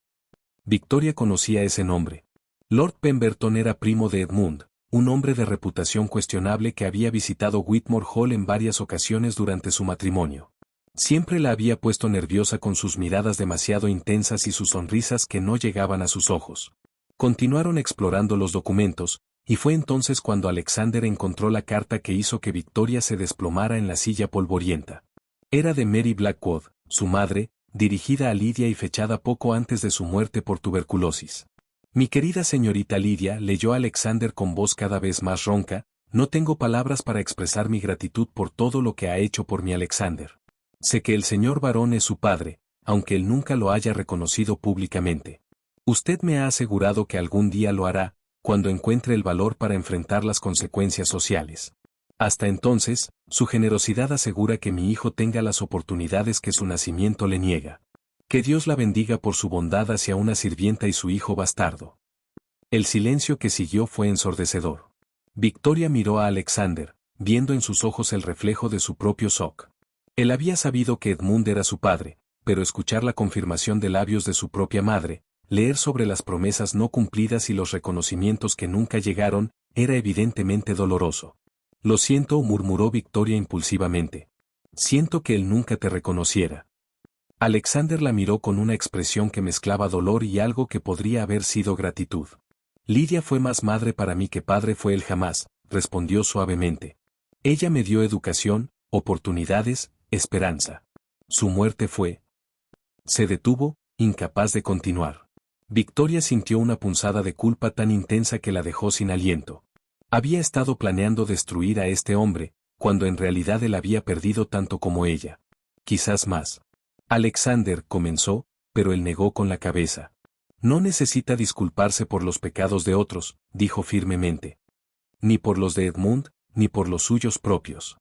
Victoria conocía ese nombre. Lord Pemberton era primo de Edmund, un hombre de reputación cuestionable que había visitado Whitmore Hall en varias ocasiones durante su matrimonio. Siempre la había puesto nerviosa con sus miradas demasiado intensas y sus sonrisas que no llegaban a sus ojos. Continuaron explorando los documentos, y fue entonces cuando Alexander encontró la carta que hizo que Victoria se desplomara en la silla polvorienta. Era de Mary Blackwood, su madre, dirigida a Lydia y fechada poco antes de su muerte por tuberculosis. Mi querida señorita Lydia, leyó Alexander con voz cada vez más ronca, no tengo palabras para expresar mi gratitud por todo lo que ha hecho por mi Alexander. Sé que el señor barón es su padre, aunque él nunca lo haya reconocido públicamente. Usted me ha asegurado que algún día lo hará, cuando encuentre el valor para enfrentar las consecuencias sociales. Hasta entonces, su generosidad asegura que mi hijo tenga las oportunidades que su nacimiento le niega. Que Dios la bendiga por su bondad hacia una sirvienta y su hijo bastardo. El silencio que siguió fue ensordecedor. Victoria miró a Alexander, viendo en sus ojos el reflejo de su propio shock. Él había sabido que Edmund era su padre, pero escuchar la confirmación de labios de su propia madre, leer sobre las promesas no cumplidas y los reconocimientos que nunca llegaron, era evidentemente doloroso. Lo siento, murmuró Victoria impulsivamente. Siento que él nunca te reconociera. Alexander la miró con una expresión que mezclaba dolor y algo que podría haber sido gratitud. Lydia fue más madre para mí que padre fue él jamás, respondió suavemente. Ella me dio educación, oportunidades, esperanza. Su muerte fue. Se detuvo, incapaz de continuar. Victoria sintió una punzada de culpa tan intensa que la dejó sin aliento. Había estado planeando destruir a este hombre, cuando en realidad él había perdido tanto como ella. Quizás más. Alexander comenzó, pero él negó con la cabeza. No necesita disculparse por los pecados de otros, dijo firmemente. Ni por los de Edmund, ni por los suyos propios.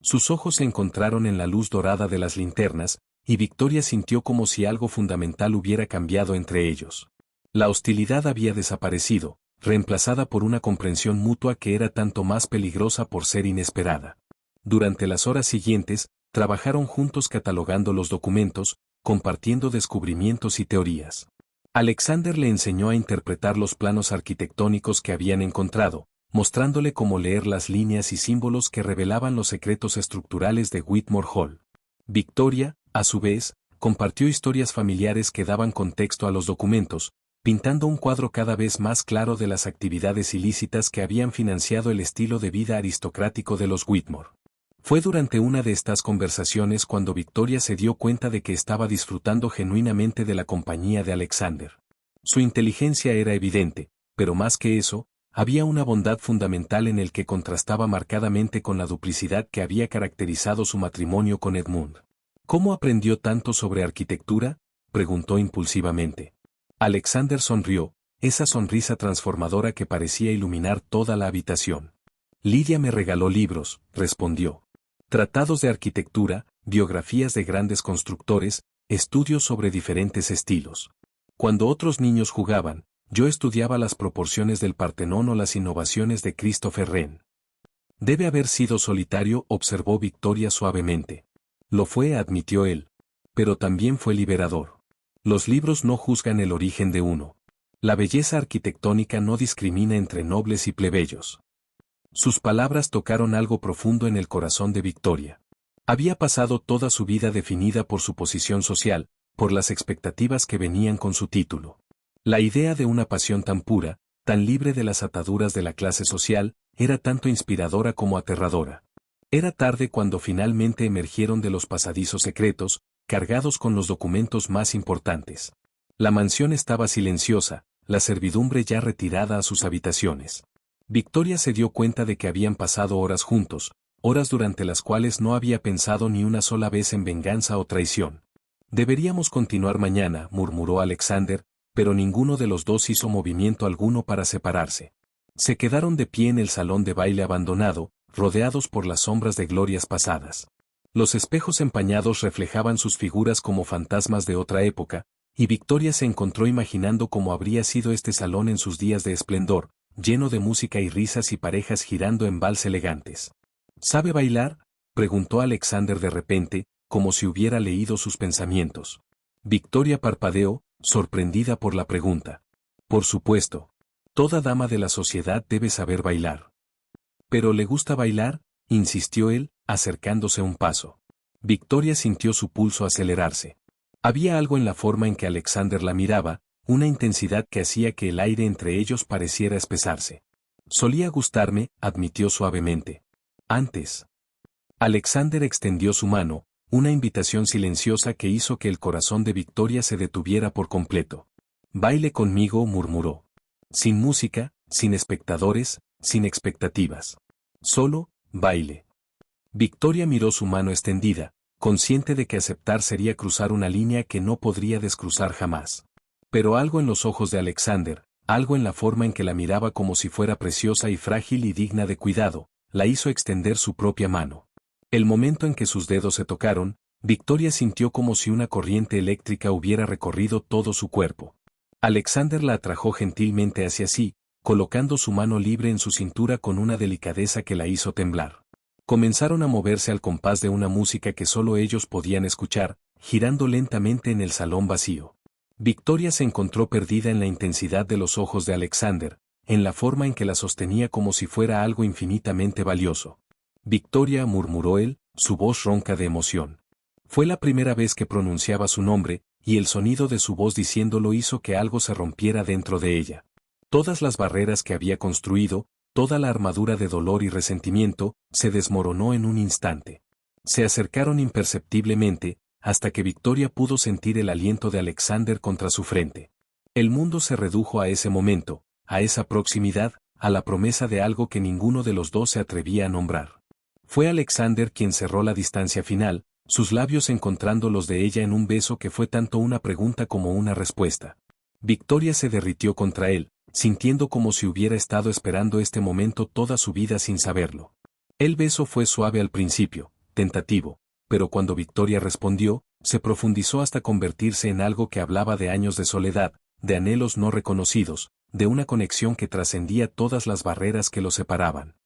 Sus ojos se encontraron en la luz dorada de las linternas, y Victoria sintió como si algo fundamental hubiera cambiado entre ellos. La hostilidad había desaparecido, reemplazada por una comprensión mutua que era tanto más peligrosa por ser inesperada. Durante las horas siguientes, trabajaron juntos catalogando los documentos, compartiendo descubrimientos y teorías. Alexander le enseñó a interpretar los planos arquitectónicos que habían encontrado, mostrándole cómo leer las líneas y símbolos que revelaban los secretos estructurales de Whitmore Hall. Victoria, a su vez, compartió historias familiares que daban contexto a los documentos, pintando un cuadro cada vez más claro de las actividades ilícitas que habían financiado el estilo de vida aristocrático de los Whitmore. Fue durante una de estas conversaciones cuando Victoria se dio cuenta de que estaba disfrutando genuinamente de la compañía de Alexander. Su inteligencia era evidente, pero más que eso, había una bondad fundamental en el que contrastaba marcadamente con la duplicidad que había caracterizado su matrimonio con Edmund. ¿Cómo aprendió tanto sobre arquitectura?, preguntó impulsivamente. Alexander sonrió, esa sonrisa transformadora que parecía iluminar toda la habitación. Lydia me regaló libros, respondió. Tratados de arquitectura, biografías de grandes constructores, estudios sobre diferentes estilos. Cuando otros niños jugaban, yo estudiaba las proporciones del Partenón o las innovaciones de Christopher Wren. Debe haber sido solitario, observó Victoria suavemente. Lo fue, admitió él. Pero también fue liberador. Los libros no juzgan el origen de uno. La belleza arquitectónica no discrimina entre nobles y plebeyos. Sus palabras tocaron algo profundo en el corazón de Victoria. Había pasado toda su vida definida por su posición social, por las expectativas que venían con su título. La idea de una pasión tan pura, tan libre de las ataduras de la clase social, era tanto inspiradora como aterradora. Era tarde cuando finalmente emergieron de los pasadizos secretos, cargados con los documentos más importantes. La mansión estaba silenciosa, la servidumbre ya retirada a sus habitaciones. Victoria se dio cuenta de que habían pasado horas juntos, horas durante las cuales no había pensado ni una sola vez en venganza o traición. Deberíamos continuar mañana, murmuró Alexander, pero ninguno de los dos hizo movimiento alguno para separarse. Se quedaron de pie en el salón de baile abandonado, rodeados por las sombras de glorias pasadas. Los espejos empañados reflejaban sus figuras como fantasmas de otra época, y Victoria se encontró imaginando cómo habría sido este salón en sus días de esplendor, lleno de música y risas y parejas girando en vals elegantes. ¿Sabe bailar?, preguntó Alexander de repente, como si hubiera leído sus pensamientos. Victoria parpadeó, sorprendida por la pregunta. Por supuesto. Toda dama de la sociedad debe saber bailar. ¿Pero le gusta bailar?, insistió él, acercándose un paso. Victoria sintió su pulso acelerarse. Había algo en la forma en que Alexander la miraba, una intensidad que hacía que el aire entre ellos pareciera espesarse. Solía gustarme, admitió suavemente. Antes. Alexander extendió su mano, una invitación silenciosa que hizo que el corazón de Victoria se detuviera por completo. Baile conmigo, murmuró. Sin música, sin espectadores, sin expectativas. Solo, baile. Victoria miró su mano extendida, consciente de que aceptar sería cruzar una línea que no podría descruzar jamás. Pero algo en los ojos de Alexander, algo en la forma en que la miraba como si fuera preciosa y frágil y digna de cuidado, la hizo extender su propia mano. El momento en que sus dedos se tocaron, Victoria sintió como si una corriente eléctrica hubiera recorrido todo su cuerpo. Alexander la atrajo gentilmente hacia sí, colocando su mano libre en su cintura con una delicadeza que la hizo temblar. Comenzaron a moverse al compás de una música que solo ellos podían escuchar, girando lentamente en el salón vacío. Victoria se encontró perdida en la intensidad de los ojos de Alexander, en la forma en que la sostenía como si fuera algo infinitamente valioso. Victoria, murmuró él, su voz ronca de emoción. Fue la primera vez que pronunciaba su nombre, y el sonido de su voz diciéndolo hizo que algo se rompiera dentro de ella. Todas las barreras que había construido, toda la armadura de dolor y resentimiento, se desmoronó en un instante. Se acercaron imperceptiblemente, hasta que Victoria pudo sentir el aliento de Alexander contra su frente. El mundo se redujo a ese momento, a esa proximidad, a la promesa de algo que ninguno de los dos se atrevía a nombrar. Fue Alexander quien cerró la distancia final, sus labios encontrando los de ella en un beso que fue tanto una pregunta como una respuesta. Victoria se derritió contra él, sintiendo como si hubiera estado esperando este momento toda su vida sin saberlo. El beso fue suave al principio, tentativo, pero cuando Victoria respondió, se profundizó hasta convertirse en algo que hablaba de años de soledad, de anhelos no reconocidos, de una conexión que trascendía todas las barreras que los separaban.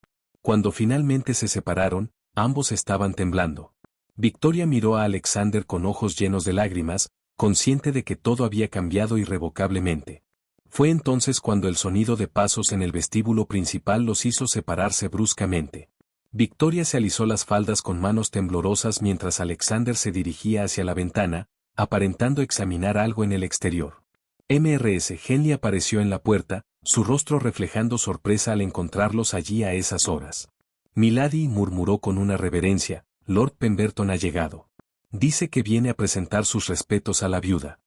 Cuando finalmente se separaron, ambos estaban temblando. Victoria miró a Alexander con ojos llenos de lágrimas, consciente de que todo había cambiado irrevocablemente. Fue entonces cuando el sonido de pasos en el vestíbulo principal los hizo separarse bruscamente. Victoria se alisó las faldas con manos temblorosas mientras Alexander se dirigía hacia la ventana, aparentando examinar algo en el exterior. Mrs. Henley apareció en la puerta, su rostro reflejando sorpresa al encontrarlos allí a esas horas. «Milady», murmuró con una reverencia, «Lord Pemberton ha llegado. Dice que viene a presentar sus respetos a la viuda».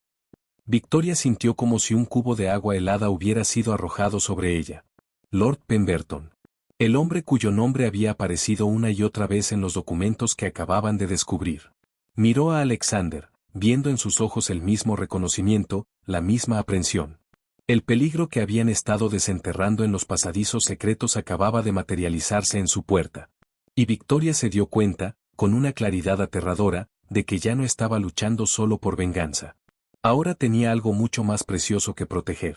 Victoria sintió como si un cubo de agua helada hubiera sido arrojado sobre ella. Lord Pemberton. El hombre cuyo nombre había aparecido una y otra vez en los documentos que acababan de descubrir. Miró a Alexander, viendo en sus ojos el mismo reconocimiento, la misma aprensión. El peligro que habían estado desenterrando en los pasadizos secretos acababa de materializarse en su puerta. Y Victoria se dio cuenta, con una claridad aterradora, de que ya no estaba luchando solo por venganza. Ahora tenía algo mucho más precioso que proteger.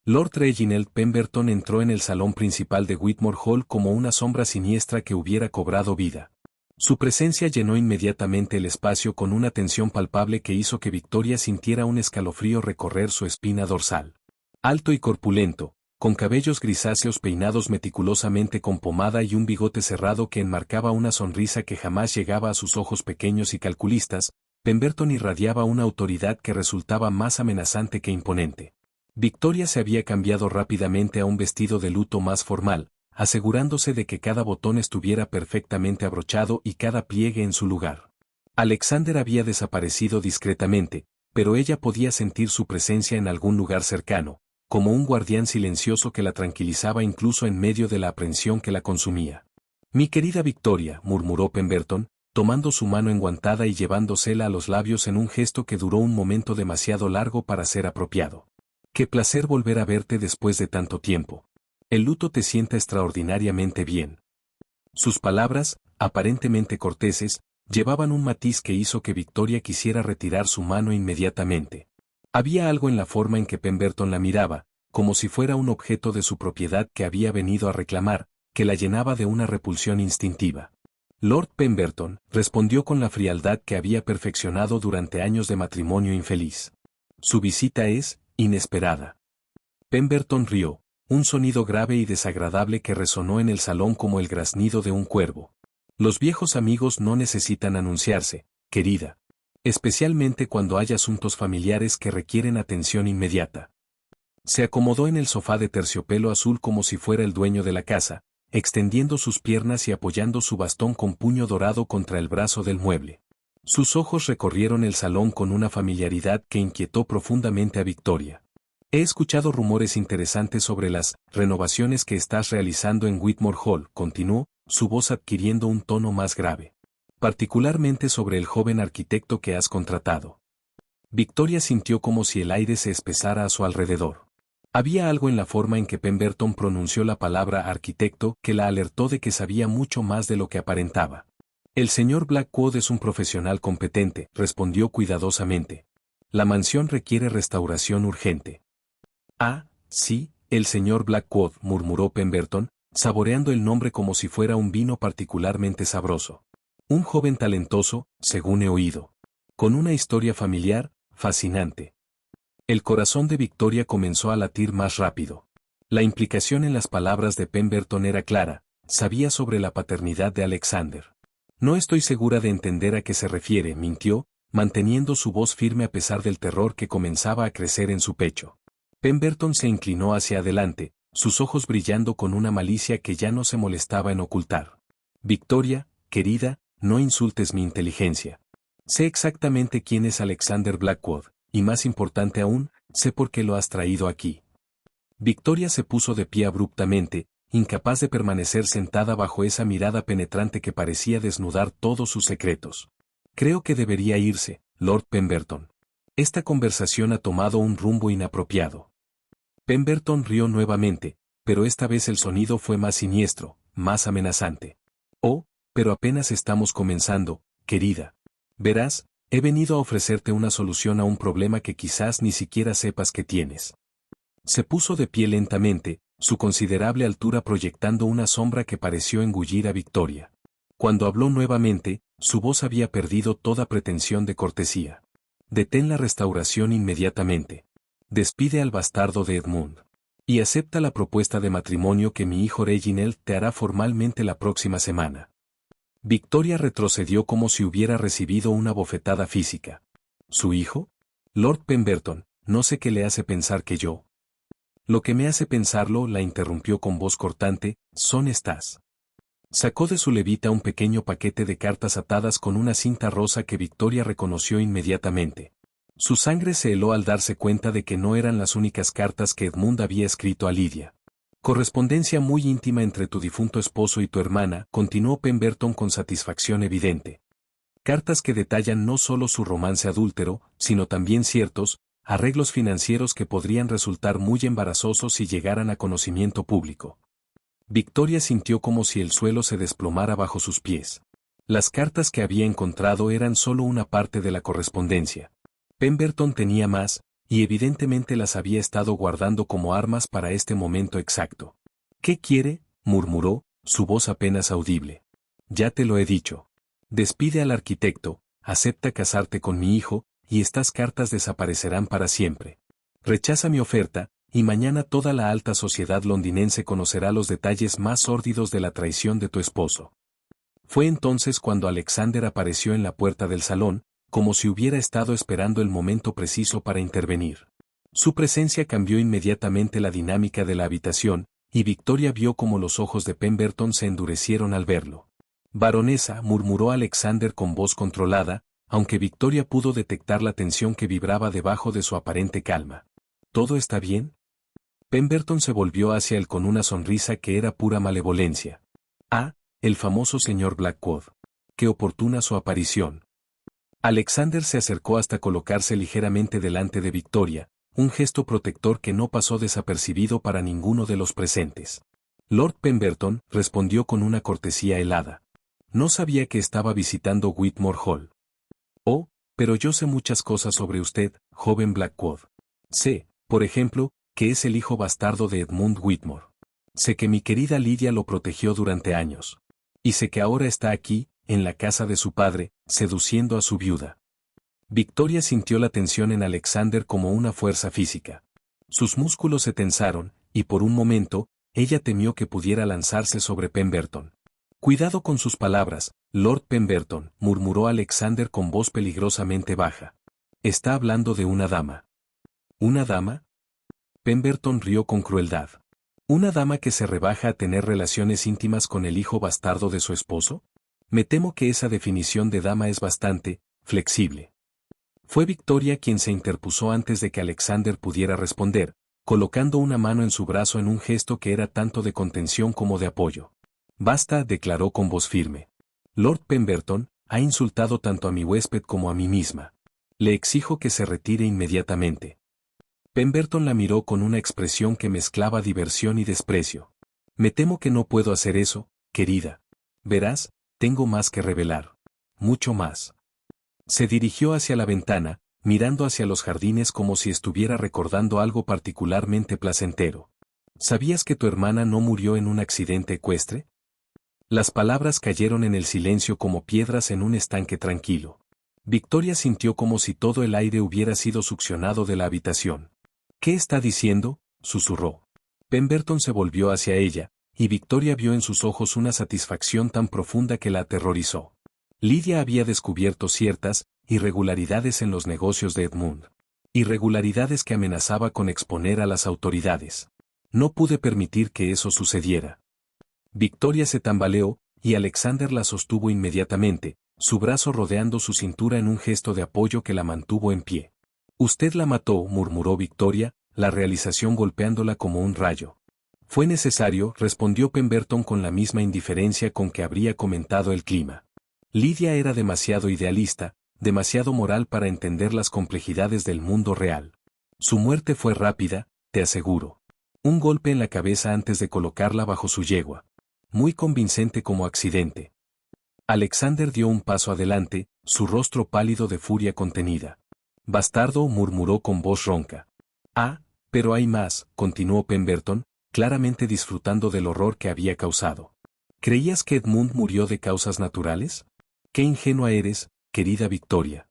Lord Reginald Pemberton entró en el salón principal de Whitmore Hall como una sombra siniestra que hubiera cobrado vida. Su presencia llenó inmediatamente el espacio con una tensión palpable que hizo que Victoria sintiera un escalofrío recorrer su espina dorsal. Alto y corpulento, con cabellos grisáceos peinados meticulosamente con pomada y un bigote cerrado que enmarcaba una sonrisa que jamás llegaba a sus ojos pequeños y calculistas, Pemberton irradiaba una autoridad que resultaba más amenazante que imponente. Victoria se había cambiado rápidamente a un vestido de luto más formal, asegurándose de que cada botón estuviera perfectamente abrochado y cada pliegue en su lugar. Alexander había desaparecido discretamente, pero ella podía sentir su presencia en algún lugar cercano, como un guardián silencioso que la tranquilizaba incluso en medio de la aprensión que la consumía. «Mi querida Victoria», murmuró Pemberton, tomando su mano enguantada y llevándosela a los labios en un gesto que duró un momento demasiado largo para ser apropiado. «Qué placer volver a verte después de tanto tiempo. El luto te sienta extraordinariamente bien». Sus palabras, aparentemente corteses, llevaban un matiz que hizo que Victoria quisiera retirar su mano inmediatamente. Había algo en la forma en que Pemberton la miraba, como si fuera un objeto de su propiedad que había venido a reclamar, que la llenaba de una repulsión instintiva. Lord Pemberton, respondió con la frialdad que había perfeccionado durante años de matrimonio infeliz. «Su visita es inesperada». Pemberton rió, un sonido grave y desagradable que resonó en el salón como el graznido de un cuervo. Los viejos amigos no necesitan anunciarse, querida. Especialmente cuando hay asuntos familiares que requieren atención inmediata. Se acomodó en el sofá de terciopelo azul como si fuera el dueño de la casa, extendiendo sus piernas y apoyando su bastón con puño dorado contra el brazo del mueble. Sus ojos recorrieron el salón con una familiaridad que inquietó profundamente a Victoria. He escuchado rumores interesantes sobre las renovaciones que estás realizando en Whitmore Hall, continuó, su voz adquiriendo un tono más grave. Particularmente sobre el joven arquitecto que has contratado. Victoria sintió como si el aire se espesara a su alrededor. Había algo en la forma en que Pemberton pronunció la palabra arquitecto que la alertó de que sabía mucho más de lo que aparentaba. El señor Blackwood es un profesional competente, respondió cuidadosamente. La mansión requiere restauración urgente. Ah, sí, el señor Blackwood, murmuró Pemberton, saboreando el nombre como si fuera un vino particularmente sabroso. Un joven talentoso, según he oído. Con una historia familiar, fascinante. El corazón de Victoria comenzó a latir más rápido. La implicación en las palabras de Pemberton era clara, sabía sobre la paternidad de Alexander. No estoy segura de entender a qué se refiere, mintió, manteniendo su voz firme a pesar del terror que comenzaba a crecer en su pecho. Pemberton se inclinó hacia adelante, sus ojos brillando con una malicia que ya no se molestaba en ocultar. Victoria, querida, no insultes mi inteligencia. Sé exactamente quién es Alexander Blackwood, y más importante aún, sé por qué lo has traído aquí. Victoria se puso de pie abruptamente, incapaz de permanecer sentada bajo esa mirada penetrante que parecía desnudar todos sus secretos. Creo que debería irse, Lord Pemberton. Esta conversación ha tomado un rumbo inapropiado. Pemberton rió nuevamente, pero esta vez el sonido fue más siniestro, más amenazante. Oh, pero apenas estamos comenzando, querida. Verás, he venido a ofrecerte una solución a un problema que quizás ni siquiera sepas que tienes. Se puso de pie lentamente, su considerable altura proyectando una sombra que pareció engullir a Victoria. Cuando habló nuevamente, su voz había perdido toda pretensión de cortesía. Detén la restauración inmediatamente. Despide al bastardo de Edmund. Y acepta la propuesta de matrimonio que mi hijo Reginald te hará formalmente la próxima semana. Victoria retrocedió como si hubiera recibido una bofetada física. ¿Su hijo? Lord Pemberton, no sé qué le hace pensar que yo. Lo que me hace pensarlo, la interrumpió con voz cortante, son estas. Sacó de su levita un pequeño paquete de cartas atadas con una cinta rosa que Victoria reconoció inmediatamente. Su sangre se heló al darse cuenta de que no eran las únicas cartas que Edmund había escrito a Lydia. Correspondencia muy íntima entre tu difunto esposo y tu hermana, continuó Pemberton con satisfacción evidente. Cartas que detallan no solo su romance adúltero, sino también ciertos arreglos financieros que podrían resultar muy embarazosos si llegaran a conocimiento público. Victoria sintió como si el suelo se desplomara bajo sus pies. Las cartas que había encontrado eran solo una parte de la correspondencia. Pemberton tenía más, y evidentemente las había estado guardando como armas para este momento exacto. ¿Qué quiere?, murmuró, su voz apenas audible. Ya te lo he dicho. Despide al arquitecto, acepta casarte con mi hijo, y estas cartas desaparecerán para siempre. Rechaza mi oferta, y mañana toda la alta sociedad londinense conocerá los detalles más sórdidos de la traición de tu esposo. Fue entonces cuando Alexander apareció en la puerta del salón, como si hubiera estado esperando el momento preciso para intervenir. Su presencia cambió inmediatamente la dinámica de la habitación, y Victoria vio cómo los ojos de Pemberton se endurecieron al verlo. Baronesa, murmuró Alexander con voz controlada, aunque Victoria pudo detectar la tensión que vibraba debajo de su aparente calma. ¿Todo está bien? Pemberton se volvió hacia él con una sonrisa que era pura malevolencia. Ah, el famoso señor Blackwood. Qué oportuna su aparición. Alexander se acercó hasta colocarse ligeramente delante de Victoria, un gesto protector que no pasó desapercibido para ninguno de los presentes. Lord Pemberton respondió con una cortesía helada. No sabía que estaba visitando Whitmore Hall. Oh, pero yo sé muchas cosas sobre usted, joven Blackwood. Sé, por ejemplo, que es el hijo bastardo de Edmund Whitmore. Sé que mi querida Lydia lo protegió durante años. Y sé que ahora está aquí, en la casa de su padre, seduciendo a su viuda. Victoria sintió la tensión en Alexander como una fuerza física. Sus músculos se tensaron, y por un momento, ella temió que pudiera lanzarse sobre Pemberton. Cuidado con sus palabras, Lord Pemberton, murmuró Alexander con voz peligrosamente baja. Está hablando de una dama. ¿Una dama? Pemberton rió con crueldad. ¿Una dama que se rebaja a tener relaciones íntimas con el hijo bastardo de su esposo? Me temo que esa definición de dama es bastante flexible. Fue Victoria quien se interpuso antes de que Alexander pudiera responder, colocando una mano en su brazo en un gesto que era tanto de contención como de apoyo. Basta, declaró con voz firme. Lord Pemberton ha insultado tanto a mi huésped como a mí misma. Le exijo que se retire inmediatamente. Pemberton la miró con una expresión que mezclaba diversión y desprecio. Me temo que no puedo hacer eso, querida. Verás, tengo más que revelar. Mucho más. Se dirigió hacia la ventana, mirando hacia los jardines como si estuviera recordando algo particularmente placentero. ¿Sabías que tu hermana no murió en un accidente ecuestre? Las palabras cayeron en el silencio como piedras en un estanque tranquilo. Victoria sintió como si todo el aire hubiera sido succionado de la habitación. ¿Qué está diciendo?, susurró. Pemberton se volvió hacia ella, y Victoria vio en sus ojos una satisfacción tan profunda que la aterrorizó. Lidia había descubierto ciertas irregularidades en los negocios de Edmund. Irregularidades que amenazaba con exponer a las autoridades. No pude permitir que eso sucediera. Victoria se tambaleó, y Alexander la sostuvo inmediatamente, su brazo rodeando su cintura en un gesto de apoyo que la mantuvo en pie. Usted la mató, murmuró Victoria, la realización golpeándola como un rayo. Fue necesario, respondió Pemberton con la misma indiferencia con que habría comentado el clima. Lidia era demasiado idealista, demasiado moral para entender las complejidades del mundo real. Su muerte fue rápida, te aseguro. Un golpe en la cabeza antes de colocarla bajo su yegua. Muy convincente como accidente. Alexander dio un paso adelante, su rostro pálido de furia contenida. Bastardo, murmuró con voz ronca. Ah, pero hay más, continuó Pemberton, claramente disfrutando del horror que había causado. ¿Creías que Edmund murió de causas naturales? ¡Qué ingenua eres, querida Victoria!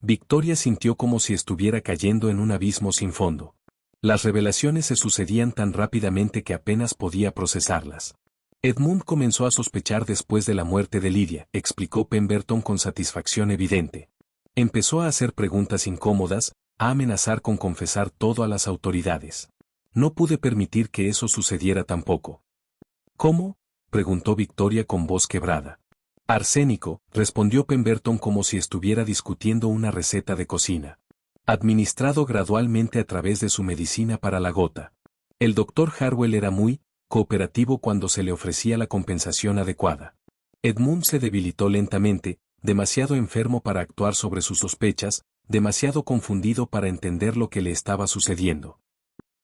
Victoria sintió como si estuviera cayendo en un abismo sin fondo. Las revelaciones se sucedían tan rápidamente que apenas podía procesarlas. Edmund comenzó a sospechar después de la muerte de Lidia, explicó Pemberton con satisfacción evidente. Empezó a hacer preguntas incómodas, a amenazar con confesar todo a las autoridades. No pude permitir que eso sucediera tampoco. ¿Cómo?, preguntó Victoria con voz quebrada. Arsénico, respondió Pemberton como si estuviera discutiendo una receta de cocina. Administrado gradualmente a través de su medicina para la gota. El doctor Harwell era muy cooperativo cuando se le ofrecía la compensación adecuada. Edmund se debilitó lentamente, demasiado enfermo para actuar sobre sus sospechas, demasiado confundido para entender lo que le estaba sucediendo.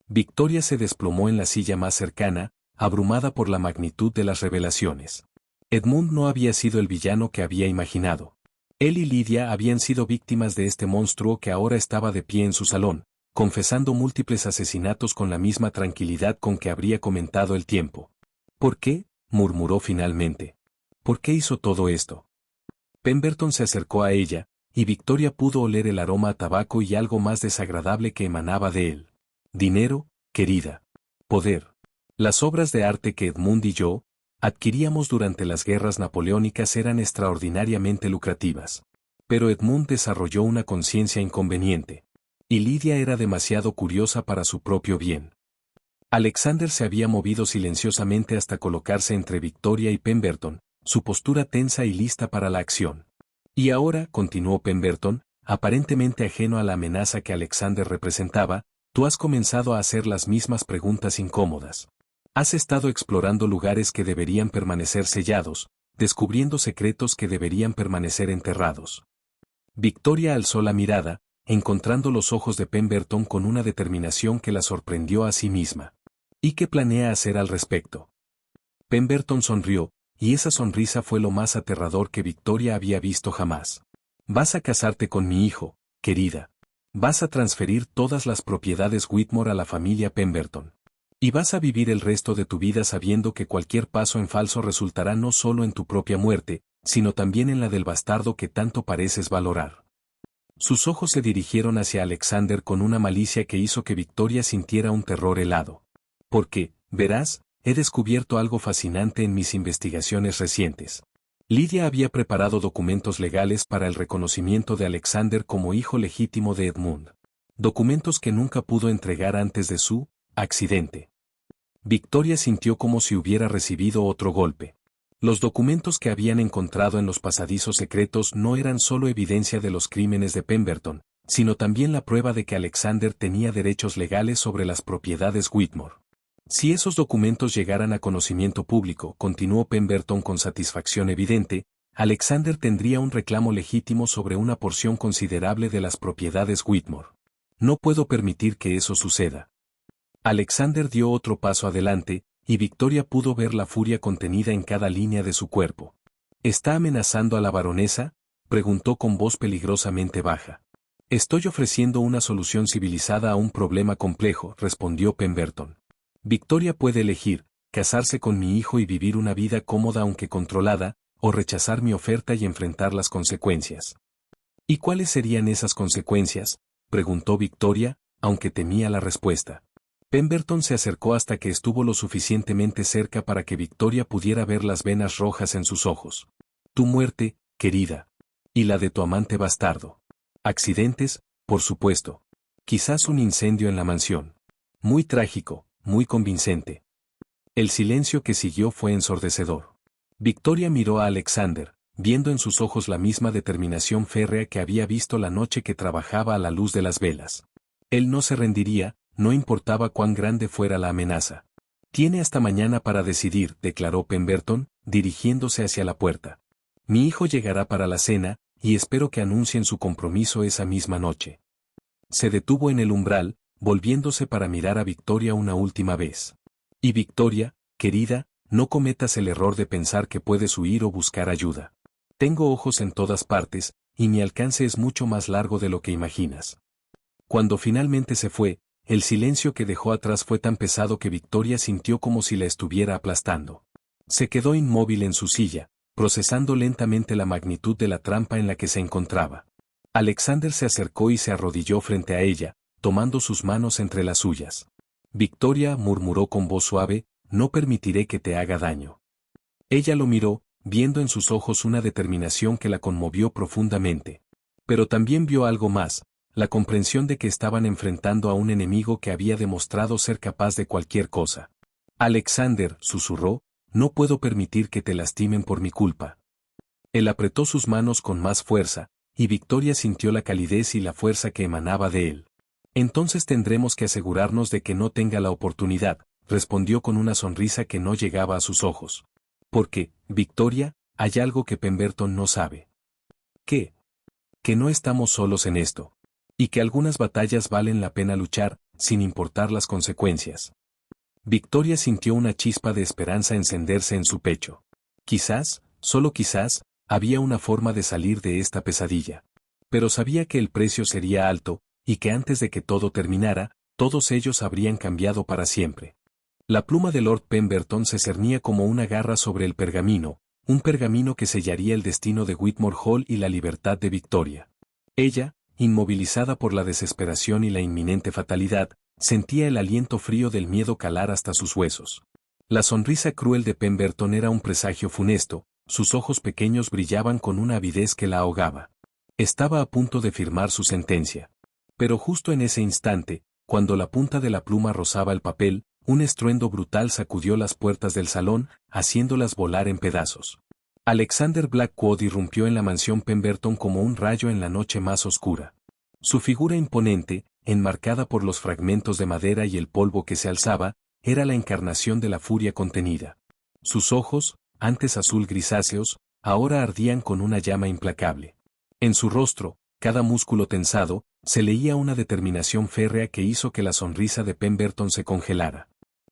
Victoria se desplomó en la silla más cercana, abrumada por la magnitud de las revelaciones. Edmund no había sido el villano que había imaginado. Él y Lidia habían sido víctimas de este monstruo que ahora estaba de pie en su salón, confesando múltiples asesinatos con la misma tranquilidad con que habría comentado el tiempo. ¿Por qué?, murmuró finalmente. ¿Por qué hizo todo esto? Pemberton se acercó a ella, y Victoria pudo oler el aroma a tabaco y algo más desagradable que emanaba de él. Dinero, querida. Poder. Las obras de arte que Edmund y yo adquiríamos durante las guerras napoleónicas eran extraordinariamente lucrativas. Pero Edmund desarrolló una conciencia inconveniente. Y Lidia era demasiado curiosa para su propio bien. Alexander se había movido silenciosamente hasta colocarse entre Victoria y Pemberton, su postura tensa y lista para la acción. Y ahora, continuó Pemberton, aparentemente ajeno a la amenaza que Alexander representaba, tú has comenzado a hacer las mismas preguntas incómodas. Has estado explorando lugares que deberían permanecer sellados, descubriendo secretos que deberían permanecer enterrados. Victoria alzó la mirada, encontrando los ojos de Pemberton con una determinación que la sorprendió a sí misma. ¿Y qué planea hacer al respecto? Pemberton sonrió, y esa sonrisa fue lo más aterrador que Victoria había visto jamás. Vas a casarte con mi hijo, querida. Vas a transferir todas las propiedades Whitmore a la familia Pemberton. Y vas a vivir el resto de tu vida sabiendo que cualquier paso en falso resultará no solo en tu propia muerte, sino también en la del bastardo que tanto pareces valorar. Sus ojos se dirigieron hacia Alexander con una malicia que hizo que Victoria sintiera un terror helado. Porque, verás, he descubierto algo fascinante en mis investigaciones recientes. Lidia había preparado documentos legales para el reconocimiento de Alexander como hijo legítimo de Edmund. Documentos que nunca pudo entregar antes de su accidente. Victoria sintió como si hubiera recibido otro golpe. Los documentos que habían encontrado en los pasadizos secretos no eran solo evidencia de los crímenes de Pemberton, sino también la prueba de que Alexander tenía derechos legales sobre las propiedades Whitmore. Si esos documentos llegaran a conocimiento público, continuó Pemberton con satisfacción evidente, Alexander tendría un reclamo legítimo sobre una porción considerable de las propiedades Whitmore. No puedo permitir que eso suceda. Alexander dio otro paso adelante, y Victoria pudo ver la furia contenida en cada línea de su cuerpo. ¿Está amenazando a la baronesa?, preguntó con voz peligrosamente baja. Estoy ofreciendo una solución civilizada a un problema complejo, respondió Pemberton. Victoria puede elegir, casarse con mi hijo y vivir una vida cómoda aunque controlada, o rechazar mi oferta y enfrentar las consecuencias. ¿Y cuáles serían esas consecuencias?, preguntó Victoria, aunque temía la respuesta. Pemberton se acercó hasta que estuvo lo suficientemente cerca para que Victoria pudiera ver las venas rojas en sus ojos. Tu muerte, querida. Y la de tu amante bastardo. Accidentes, por supuesto. Quizás un incendio en la mansión. Muy trágico, muy convincente. El silencio que siguió fue ensordecedor. Victoria miró a Alexander, viendo en sus ojos la misma determinación férrea que había visto la noche que trabajaba a la luz de las velas. Él no se rendiría, no importaba cuán grande fuera la amenaza. Tiene hasta mañana para decidir, declaró Pemberton, dirigiéndose hacia la puerta. Mi hijo llegará para la cena, y espero que anuncien su compromiso esa misma noche. Se detuvo en el umbral, volviéndose para mirar a Victoria una última vez. Y Victoria, querida, no cometas el error de pensar que puedes huir o buscar ayuda. Tengo ojos en todas partes, y mi alcance es mucho más largo de lo que imaginas. Cuando finalmente se fue, el silencio que dejó atrás fue tan pesado que Victoria sintió como si la estuviera aplastando. Se quedó inmóvil en su silla, procesando lentamente la magnitud de la trampa en la que se encontraba. Alexander se acercó y se arrodilló frente a ella, tomando sus manos entre las suyas. Victoria, murmuró con voz suave, no permitiré que te haga daño. Ella lo miró, viendo en sus ojos una determinación que la conmovió profundamente. Pero también vio algo más, la comprensión de que estaban enfrentando a un enemigo que había demostrado ser capaz de cualquier cosa. Alexander, susurró, no puedo permitir que te lastimen por mi culpa. Él apretó sus manos con más fuerza, y Victoria sintió la calidez y la fuerza que emanaba de él. Entonces tendremos que asegurarnos de que no tenga la oportunidad, respondió con una sonrisa que no llegaba a sus ojos. Porque, Victoria, hay algo que Pemberton no sabe. ¿Qué? Que no estamos solos en esto. Y que algunas batallas valen la pena luchar, sin importar las consecuencias. Victoria sintió una chispa de esperanza encenderse en su pecho. Quizás, solo quizás, había una forma de salir de esta pesadilla. Pero sabía que el precio sería alto, y que antes de que todo terminara, todos ellos habrían cambiado para siempre. La pluma de Lord Pemberton se cernía como una garra sobre el pergamino, un pergamino que sellaría el destino de Whitmore Hall y la libertad de Victoria. Ella, inmovilizada por la desesperación y la inminente fatalidad, sentía el aliento frío del miedo calar hasta sus huesos. La sonrisa cruel de Pemberton era un presagio funesto, sus ojos pequeños brillaban con una avidez que la ahogaba. Estaba a punto de firmar su sentencia. Pero justo en ese instante, cuando la punta de la pluma rozaba el papel, un estruendo brutal sacudió las puertas del salón, haciéndolas volar en pedazos. Alexander Blackwood irrumpió en la mansión Pemberton como un rayo en la noche más oscura. Su figura imponente, enmarcada por los fragmentos de madera y el polvo que se alzaba, era la encarnación de la furia contenida. Sus ojos, antes azul grisáceos, ahora ardían con una llama implacable. En su rostro, cada músculo tensado, se leía una determinación férrea que hizo que la sonrisa de Pemberton se congelara.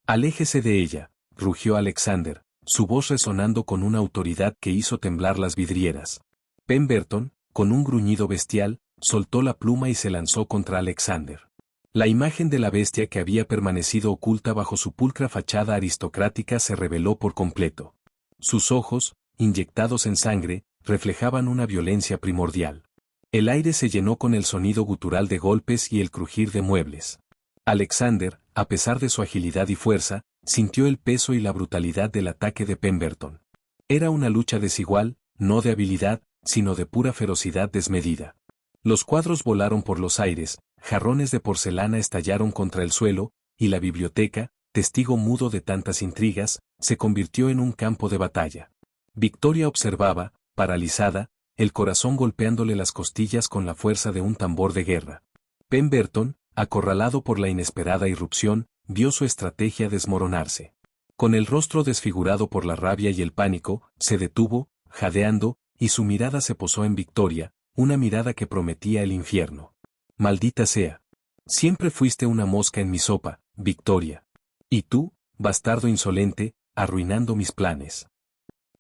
«Aléjese de ella», rugió Alexander, su voz resonando con una autoridad que hizo temblar las vidrieras. Pemberton, con un gruñido bestial, soltó la pluma y se lanzó contra Alexander. La imagen de la bestia que había permanecido oculta bajo su pulcra fachada aristocrática se reveló por completo. Sus ojos, inyectados en sangre, reflejaban una violencia primordial. El aire se llenó con el sonido gutural de golpes y el crujir de muebles. Alexander, a pesar de su agilidad y fuerza, sintió el peso y la brutalidad del ataque de Pemberton. Era una lucha desigual, no de habilidad, sino de pura ferocidad desmedida. Los cuadros volaron por los aires, jarrones de porcelana estallaron contra el suelo, y la biblioteca, testigo mudo de tantas intrigas, se convirtió en un campo de batalla. Victoria observaba, paralizada, el corazón golpeándole las costillas con la fuerza de un tambor de guerra. Pemberton, acorralado por la inesperada irrupción, vio su estrategia desmoronarse. Con el rostro desfigurado por la rabia y el pánico, se detuvo, jadeando, y su mirada se posó en Victoria, una mirada que prometía el infierno. Maldita sea. Siempre fuiste una mosca en mi sopa, Victoria. Y tú, bastardo insolente, arruinando mis planes.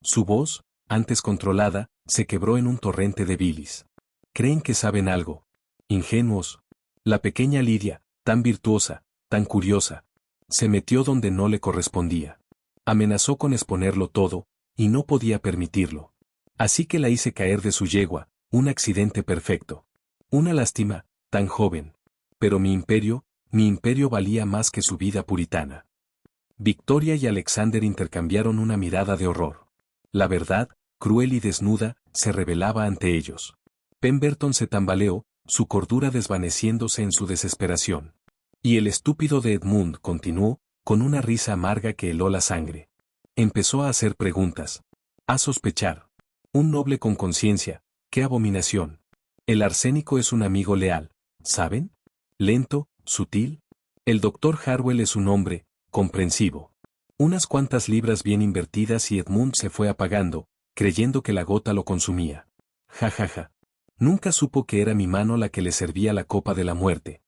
Su voz, antes controlada, se quebró en un torrente de bilis. Creen que saben algo. Ingenuos. La pequeña Lidia, tan virtuosa, tan curiosa, se metió donde no le correspondía. Amenazó con exponerlo todo, y no podía permitirlo. Así que la hice caer de su yegua, un accidente perfecto. Una lástima, tan joven. Pero mi imperio valía más que su vida puritana. Victoria y Alexander intercambiaron una mirada de horror. La verdad, cruel y desnuda, se revelaba ante ellos. Pemberton se tambaleó, su cordura desvaneciéndose en su desesperación. Y el estúpido de Edmund continuó, con una risa amarga que heló la sangre. Empezó a hacer preguntas. A sospechar. Un noble con conciencia, qué abominación. El arsénico es un amigo leal, ¿saben? Lento, sutil. El doctor Harwell es un hombre, comprensivo. Unas cuantas libras bien invertidas y Edmund se fue apagando, creyendo que la gota lo consumía. Ja ja ja. Nunca supo que era mi mano la que le servía la copa de la muerte.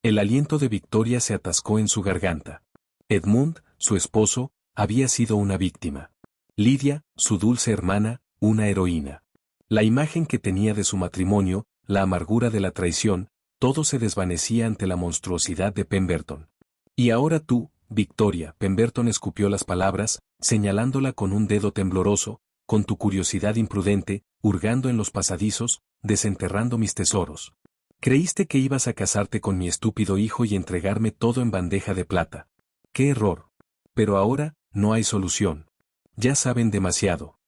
El aliento de Victoria se atascó en su garganta. Edmund, su esposo, había sido una víctima. Lidia, su dulce hermana, una heroína. La imagen que tenía de su matrimonio, la amargura de la traición, todo se desvanecía ante la monstruosidad de Pemberton. Y ahora tú, Victoria, Pemberton escupió las palabras, señalándola con un dedo tembloroso, con tu curiosidad imprudente, hurgando en los pasadizos, desenterrando mis tesoros. Creíste que ibas a casarte con mi estúpido hijo y entregarme todo en bandeja de plata. ¡Qué error! Pero ahora, no hay solución. Ya saben demasiado.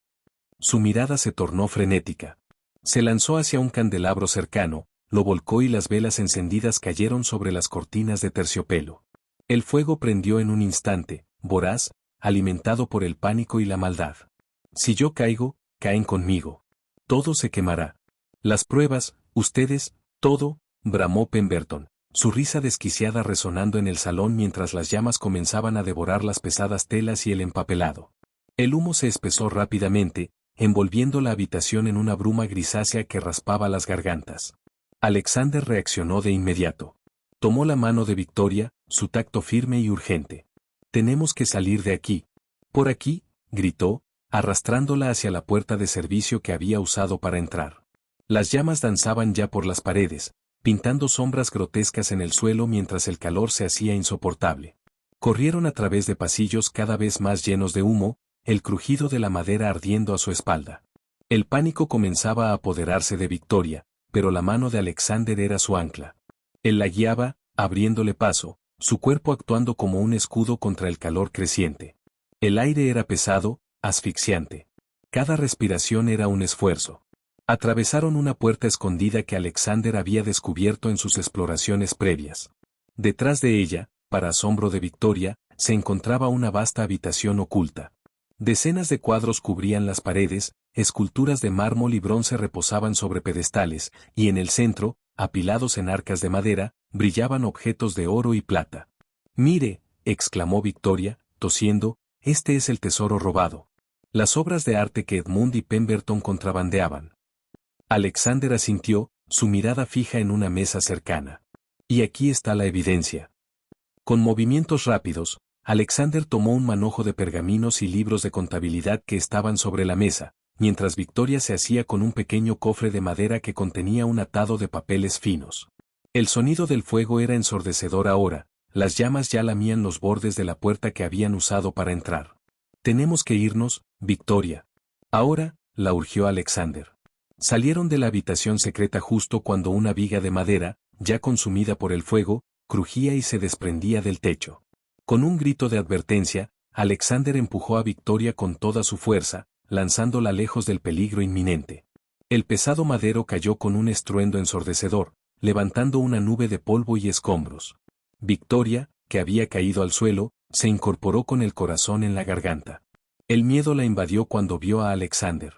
Su mirada se tornó frenética. Se lanzó hacia un candelabro cercano, lo volcó y las velas encendidas cayeron sobre las cortinas de terciopelo. El fuego prendió en un instante, voraz, alimentado por el pánico y la maldad. Si yo caigo, caen conmigo. Todo se quemará. Las pruebas, ustedes, todo, bramó Pemberton, su risa desquiciada resonando en el salón mientras las llamas comenzaban a devorar las pesadas telas y el empapelado. El humo se espesó rápidamente, envolviendo la habitación en una bruma grisácea que raspaba las gargantas. Alexander reaccionó de inmediato. Tomó la mano de Victoria, su tacto firme y urgente. «Tenemos que salir de aquí». «Por aquí», gritó, arrastrándola hacia la puerta de servicio que había usado para entrar. Las llamas danzaban ya por las paredes, pintando sombras grotescas en el suelo mientras el calor se hacía insoportable. Corrieron a través de pasillos cada vez más llenos de humo, el crujido de la madera ardiendo a su espalda. El pánico comenzaba a apoderarse de Victoria, pero la mano de Alexander era su ancla. Él la guiaba, abriéndole paso, su cuerpo actuando como un escudo contra el calor creciente. El aire era pesado, asfixiante. Cada respiración era un esfuerzo. Atravesaron una puerta escondida que Alexander había descubierto en sus exploraciones previas. Detrás de ella, para asombro de Victoria, se encontraba una vasta habitación oculta. Decenas de cuadros cubrían las paredes, esculturas de mármol y bronce reposaban sobre pedestales, y en el centro, apilados en arcas de madera, brillaban objetos de oro y plata. «Mire», exclamó Victoria, tosiendo, «este es el tesoro robado. Las obras de arte que Edmund y Pemberton contrabandeaban». Alexander asintió, su mirada fija en una mesa cercana. «Y aquí está la evidencia». Con movimientos rápidos, Alexander tomó un manojo de pergaminos y libros de contabilidad que estaban sobre la mesa, mientras Victoria se hacía con un pequeño cofre de madera que contenía un atado de papeles finos. El sonido del fuego era ensordecedor ahora, las llamas ya lamían los bordes de la puerta que habían usado para entrar. «Tenemos que irnos, Victoria». «Ahora», la urgió Alexander. Salieron de la habitación secreta justo cuando una viga de madera, ya consumida por el fuego, crujía y se desprendía del techo. Con un grito de advertencia, Alexander empujó a Victoria con toda su fuerza, lanzándola lejos del peligro inminente. El pesado madero cayó con un estruendo ensordecedor, levantando una nube de polvo y escombros. Victoria, que había caído al suelo, se incorporó con el corazón en la garganta. El miedo la invadió cuando vio a Alexander.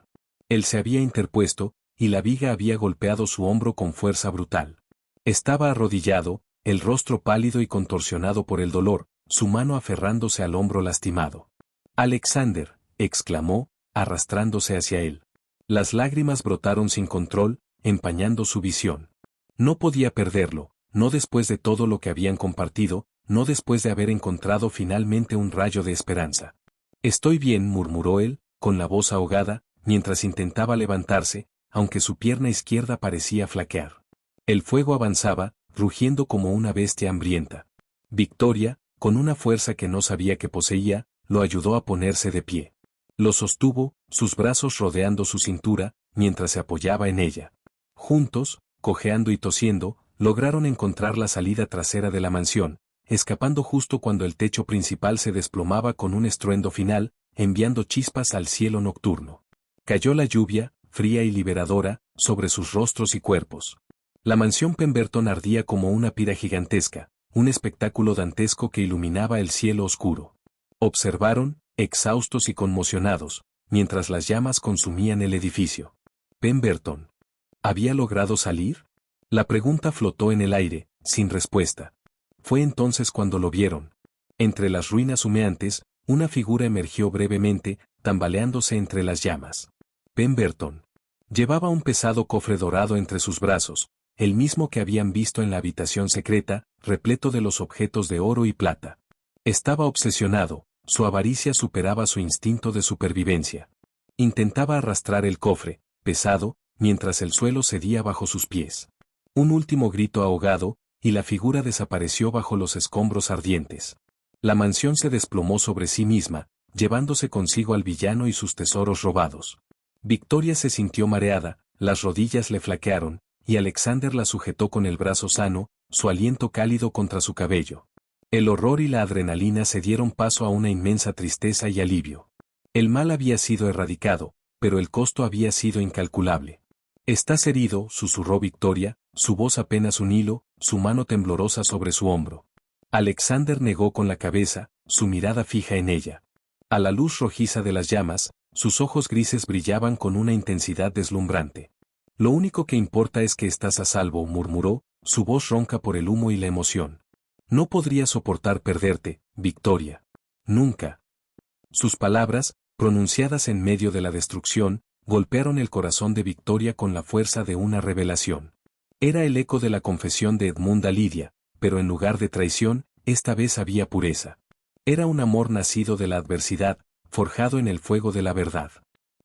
Él se había interpuesto, y la viga había golpeado su hombro con fuerza brutal. Estaba arrodillado, el rostro pálido y contorsionado por el dolor, su mano aferrándose al hombro lastimado. «Alexander», exclamó, arrastrándose hacia él. Las lágrimas brotaron sin control, empañando su visión. No podía perderlo, no después de todo lo que habían compartido, no después de haber encontrado finalmente un rayo de esperanza. «Estoy bien», murmuró él, con la voz ahogada, mientras intentaba levantarse, aunque su pierna izquierda parecía flaquear. El fuego avanzaba, rugiendo como una bestia hambrienta. Victoria, con una fuerza que no sabía que poseía, lo ayudó a ponerse de pie. Lo sostuvo, sus brazos rodeando su cintura, mientras se apoyaba en ella. Juntos, cojeando y tosiendo, lograron encontrar la salida trasera de la mansión, escapando justo cuando el techo principal se desplomaba con un estruendo final, enviando chispas al cielo nocturno. Cayó la lluvia, fría y liberadora, sobre sus rostros y cuerpos. La mansión Pemberton ardía como una pira gigantesca, un espectáculo dantesco que iluminaba el cielo oscuro. Observaron, exhaustos y conmocionados, mientras las llamas consumían el edificio. ¿Pemberton había logrado salir? La pregunta flotó en el aire, sin respuesta. Fue entonces cuando lo vieron. Entre las ruinas humeantes, una figura emergió brevemente, tambaleándose entre las llamas. Pemberton llevaba un pesado cofre dorado entre sus brazos, el mismo que habían visto en la habitación secreta, repleto de los objetos de oro y plata. Estaba obsesionado, su avaricia superaba su instinto de supervivencia. Intentaba arrastrar el cofre, pesado, mientras el suelo cedía bajo sus pies. Un último grito ahogado, y la figura desapareció bajo los escombros ardientes. La mansión se desplomó sobre sí misma, llevándose consigo al villano y sus tesoros robados. Victoria se sintió mareada, las rodillas le flaquearon, y Alexander la sujetó con el brazo sano, su aliento cálido contra su cabello. El horror y la adrenalina se dieron paso a una inmensa tristeza y alivio. El mal había sido erradicado, pero el costo había sido incalculable. «Estás herido», susurró Victoria, su voz apenas un hilo, su mano temblorosa sobre su hombro. Alexander negó con la cabeza, su mirada fija en ella. A la luz rojiza de las llamas, sus ojos grises brillaban con una intensidad deslumbrante. «Lo único que importa es que estás a salvo», murmuró, su voz ronca por el humo y la emoción. «No podría soportar perderte, Victoria. Nunca». Sus palabras, pronunciadas en medio de la destrucción, golpearon el corazón de Victoria con la fuerza de una revelación. Era el eco de la confesión de Edmund a Lidia, pero en lugar de traición, esta vez había pureza. Era un amor nacido de la adversidad, forjado en el fuego de la verdad.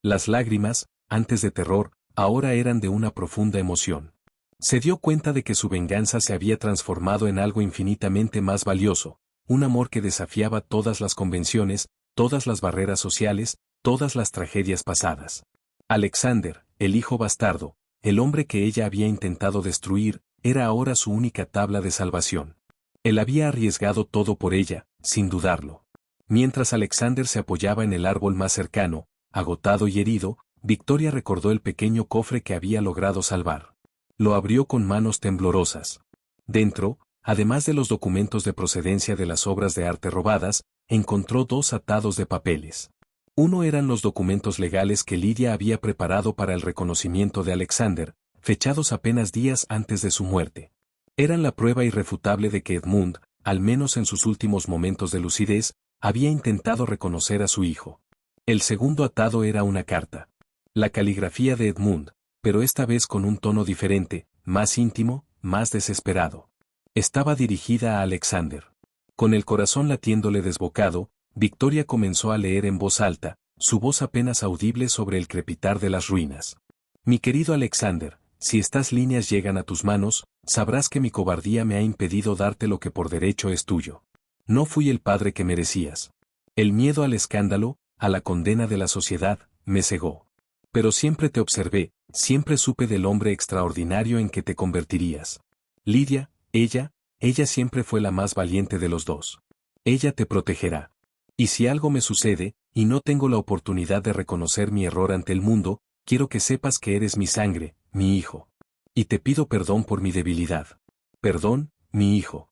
Las lágrimas, antes de terror, ahora eran de una profunda emoción. Se dio cuenta de que su venganza se había transformado en algo infinitamente más valioso, un amor que desafiaba todas las convenciones, todas las barreras sociales, todas las tragedias pasadas. Alexander, el hijo bastardo, el hombre que ella había intentado destruir, era ahora su única tabla de salvación. Él había arriesgado todo por ella, sin dudarlo. Mientras Alexander se apoyaba en el árbol más cercano, agotado y herido, Victoria recordó el pequeño cofre que había logrado salvar. Lo abrió con manos temblorosas. Dentro, además de los documentos de procedencia de las obras de arte robadas, encontró 2 atados de papeles. Uno eran los documentos legales que Lidia había preparado para el reconocimiento de Alexander, fechados apenas días antes de su muerte. Eran la prueba irrefutable de que Edmund, al menos en sus últimos momentos de lucidez, había intentado reconocer a su hijo. El segundo atado era una carta. La caligrafía de Edmund, pero esta vez con un tono diferente, más íntimo, más desesperado. Estaba dirigida a Alexander. Con el corazón latiéndole desbocado, Victoria comenzó a leer en voz alta, su voz apenas audible sobre el crepitar de las ruinas. «Mi querido Alexander, si estas líneas llegan a tus manos, sabrás que mi cobardía me ha impedido darte lo que por derecho es tuyo. No fui el padre que merecías. El miedo al escándalo, a la condena de la sociedad, me cegó. Pero siempre te observé, siempre supe del hombre extraordinario en que te convertirías. Lidia, ella, ella siempre fue la más valiente de los dos. Ella te protegerá. Y si algo me sucede, y no tengo la oportunidad de reconocer mi error ante el mundo, quiero que sepas que eres mi sangre, mi hijo. Y te pido perdón por mi debilidad. Perdón, mi hijo.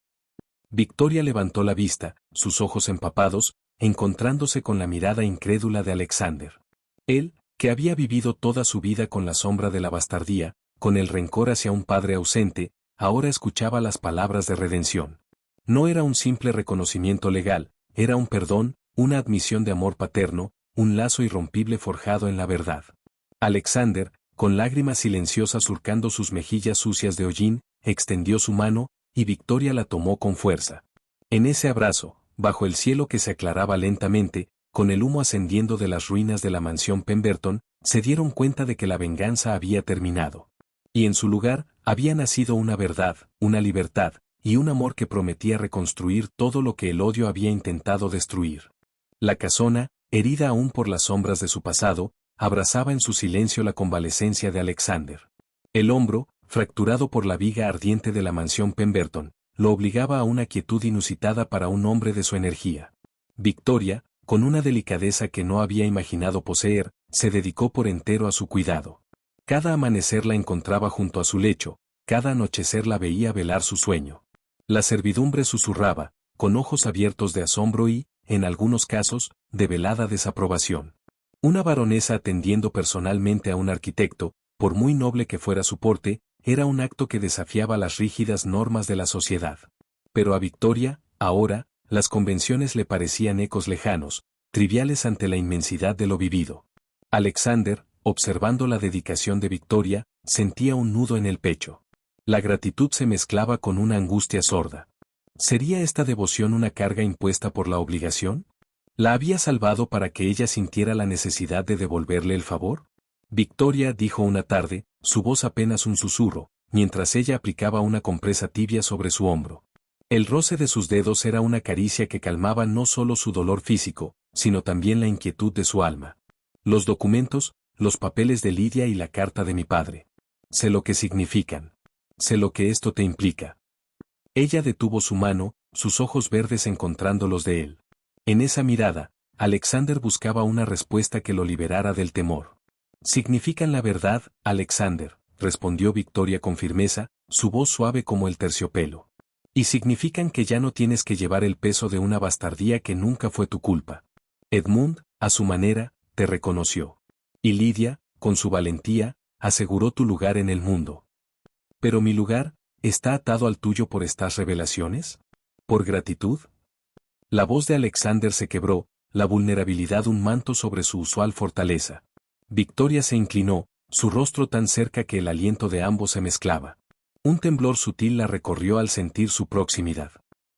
Victoria levantó la vista, sus ojos empapados, encontrándose con la mirada incrédula de Alexander. Él, que había vivido toda su vida con la sombra de la bastardía, con el rencor hacia un padre ausente, ahora escuchaba las palabras de redención. No era un simple reconocimiento legal, era un perdón, una admisión de amor paterno, un lazo irrompible forjado en la verdad. Alexander, con lágrimas silenciosas surcando sus mejillas sucias de hollín, extendió su mano, y Victoria la tomó con fuerza. En ese abrazo, bajo el cielo que se aclaraba lentamente, con el humo ascendiendo de las ruinas de la mansión Pemberton, se dieron cuenta de que la venganza había terminado. Y en su lugar, había nacido una verdad, una libertad, y un amor que prometía reconstruir todo lo que el odio había intentado destruir. La casona, herida aún por las sombras de su pasado, abrazaba en su silencio la convalecencia de Alexander. El hombro, fracturado por la viga ardiente de la mansión Pemberton, lo obligaba a una quietud inusitada para un hombre de su energía. Victoria, con una delicadeza que no había imaginado poseer, se dedicó por entero a su cuidado. Cada amanecer la encontraba junto a su lecho, cada anochecer la veía velar su sueño. La servidumbre susurraba, con ojos abiertos de asombro y, en algunos casos, de velada desaprobación. Una baronesa atendiendo personalmente a un arquitecto, por muy noble que fuera su porte, era un acto que desafiaba las rígidas normas de la sociedad. Pero a Victoria, ahora, las convenciones le parecían ecos lejanos, triviales ante la inmensidad de lo vivido. Alexander, observando la dedicación de Victoria, sentía un nudo en el pecho. La gratitud se mezclaba con una angustia sorda. ¿Sería esta devoción una carga impuesta por la obligación? ¿La había salvado para que ella sintiera la necesidad de devolverle el favor? Victoria dijo una tarde, su voz apenas un susurro, mientras ella aplicaba una compresa tibia sobre su hombro. El roce de sus dedos era una caricia que calmaba no solo su dolor físico, sino también la inquietud de su alma. Los documentos, los papeles de Lidia y la carta de mi padre. Sé lo que significan. Sé lo que esto te implica. Ella detuvo su mano, sus ojos verdes encontrando los de él. En esa mirada, Alexander buscaba una respuesta que lo liberara del temor. Significan la verdad, Alexander, respondió Victoria con firmeza, su voz suave como el terciopelo. Y significan que ya no tienes que llevar el peso de una bastardía que nunca fue tu culpa. Edmund, a su manera, te reconoció. Y Lidia, con su valentía, aseguró tu lugar en el mundo. Pero mi lugar, ¿está atado al tuyo por estas revelaciones? ¿Por gratitud? La voz de Alexander se quebró, la vulnerabilidad un manto sobre su usual fortaleza. Victoria se inclinó, su rostro tan cerca que el aliento de ambos se mezclaba. Un temblor sutil la recorrió al sentir su proximidad.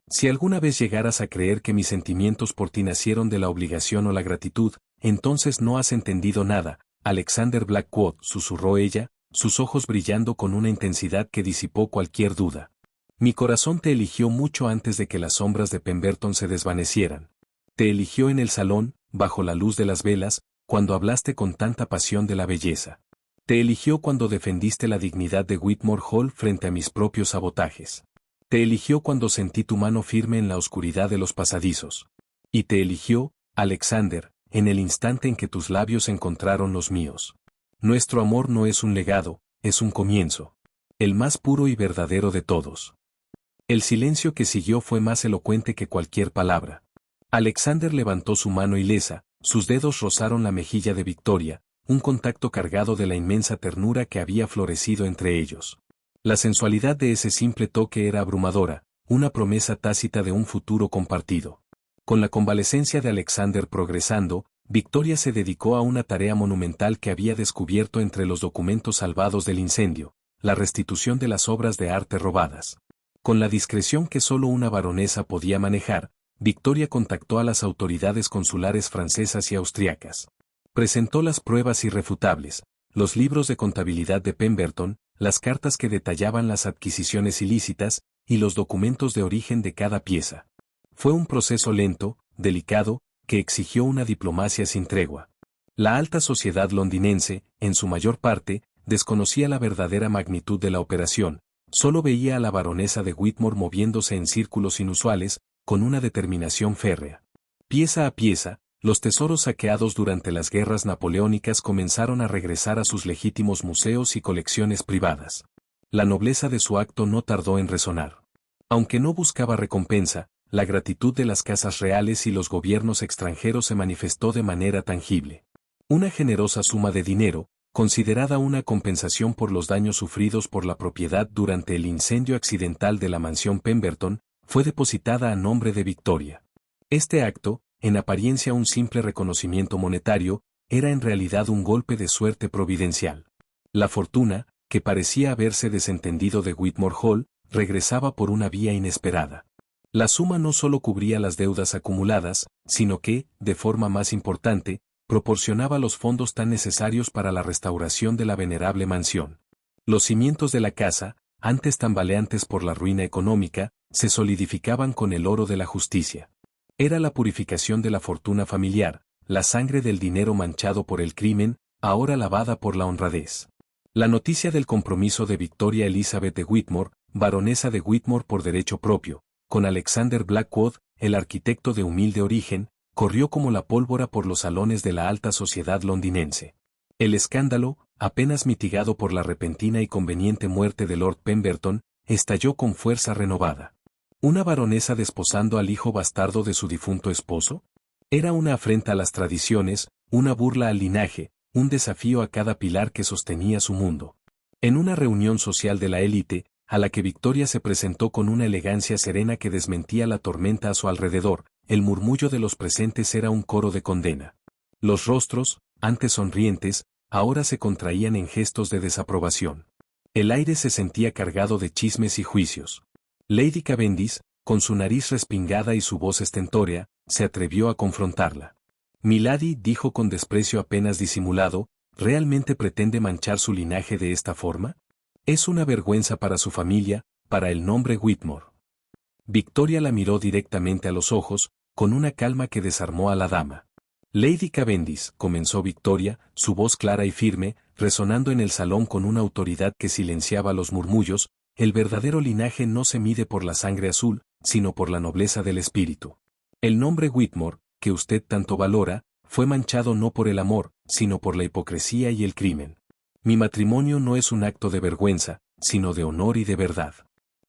Si alguna vez llegaras a creer que mis sentimientos por ti nacieron de la obligación o la gratitud, entonces no has entendido nada, Alexander Blackwood, susurró ella, sus ojos brillando con una intensidad que disipó cualquier duda. Mi corazón te eligió mucho antes de que las sombras de Pemberton se desvanecieran. Te eligió en el salón, bajo la luz de las velas, cuando hablaste con tanta pasión de la belleza. Te eligió cuando defendiste la dignidad de Whitmore Hall frente a mis propios sabotajes. Te eligió cuando sentí tu mano firme en la oscuridad de los pasadizos. Y te eligió, Alexander, en el instante en que tus labios encontraron los míos. Nuestro amor no es un legado, es un comienzo. El más puro y verdadero de todos. El silencio que siguió fue más elocuente que cualquier palabra. Alexander levantó su mano ilesa, sus dedos rozaron la mejilla de Victoria, un contacto cargado de la inmensa ternura que había florecido entre ellos. La sensualidad de ese simple toque era abrumadora, una promesa tácita de un futuro compartido. Con la convalecencia de Alexander progresando, Victoria se dedicó a una tarea monumental que había descubierto entre los documentos salvados del incendio, la restitución de las obras de arte robadas. Con la discreción que solo una baronesa podía manejar, Victoria contactó a las autoridades consulares francesas y austriacas. Presentó las pruebas irrefutables, los libros de contabilidad de Pemberton, las cartas que detallaban las adquisiciones ilícitas, y los documentos de origen de cada pieza. Fue un proceso lento, delicado, que exigió una diplomacia sin tregua. La alta sociedad londinense, en su mayor parte, desconocía la verdadera magnitud de la operación, Solo veía a la baronesa de Whitmore moviéndose en círculos inusuales, con una determinación férrea. Pieza a pieza, los tesoros saqueados durante las guerras napoleónicas comenzaron a regresar a sus legítimos museos y colecciones privadas. La nobleza de su acto no tardó en resonar. Aunque no buscaba recompensa, la gratitud de las casas reales y los gobiernos extranjeros se manifestó de manera tangible. Una generosa suma de dinero, considerada una compensación por los daños sufridos por la propiedad durante el incendio accidental de la mansión Pemberton, fue depositada a nombre de Victoria. Este acto, en apariencia un simple reconocimiento monetario, era en realidad un golpe de suerte providencial. La fortuna, que parecía haberse desentendido de Whitmore Hall, regresaba por una vía inesperada. La suma no solo cubría las deudas acumuladas, sino que, de forma más importante, proporcionaba los fondos tan necesarios para la restauración de la venerable mansión. Los cimientos de la casa, antes tambaleantes por la ruina económica, se solidificaban con el oro de la justicia. Era la purificación de la fortuna familiar, la sangre del dinero manchado por el crimen, ahora lavada por la honradez. La noticia del compromiso de Victoria Elizabeth de Whitmore, baronesa de Whitmore por derecho propio, con Alexander Blackwood, el arquitecto de humilde origen, corrió como la pólvora por los salones de la alta sociedad londinense. El escándalo, apenas mitigado por la repentina y conveniente muerte de Lord Pemberton, estalló con fuerza renovada. ¿Una baronesa desposando al hijo bastardo de su difunto esposo? Era una afrenta a las tradiciones, una burla al linaje, un desafío a cada pilar que sostenía su mundo. En una reunión social de la élite, a la que Victoria se presentó con una elegancia serena que desmentía la tormenta a su alrededor, el murmullo de los presentes era un coro de condena. Los rostros, antes sonrientes, ahora se contraían en gestos de desaprobación. El aire se sentía cargado de chismes y juicios. Lady Cavendish, con su nariz respingada y su voz estentórea, se atrevió a confrontarla. Milady dijo con desprecio apenas disimulado, ¿realmente pretende manchar su linaje de esta forma? Es una vergüenza para su familia, para el nombre Whitmore. Victoria la miró directamente a los ojos, con una calma que desarmó a la dama. Lady Cavendish, comenzó Victoria, su voz clara y firme, resonando en el salón con una autoridad que silenciaba los murmullos, el verdadero linaje no se mide por la sangre azul, sino por la nobleza del espíritu. El nombre Whitmore, que usted tanto valora, fue manchado no por el amor, sino por la hipocresía y el crimen. Mi matrimonio no es un acto de vergüenza, sino de honor y de verdad.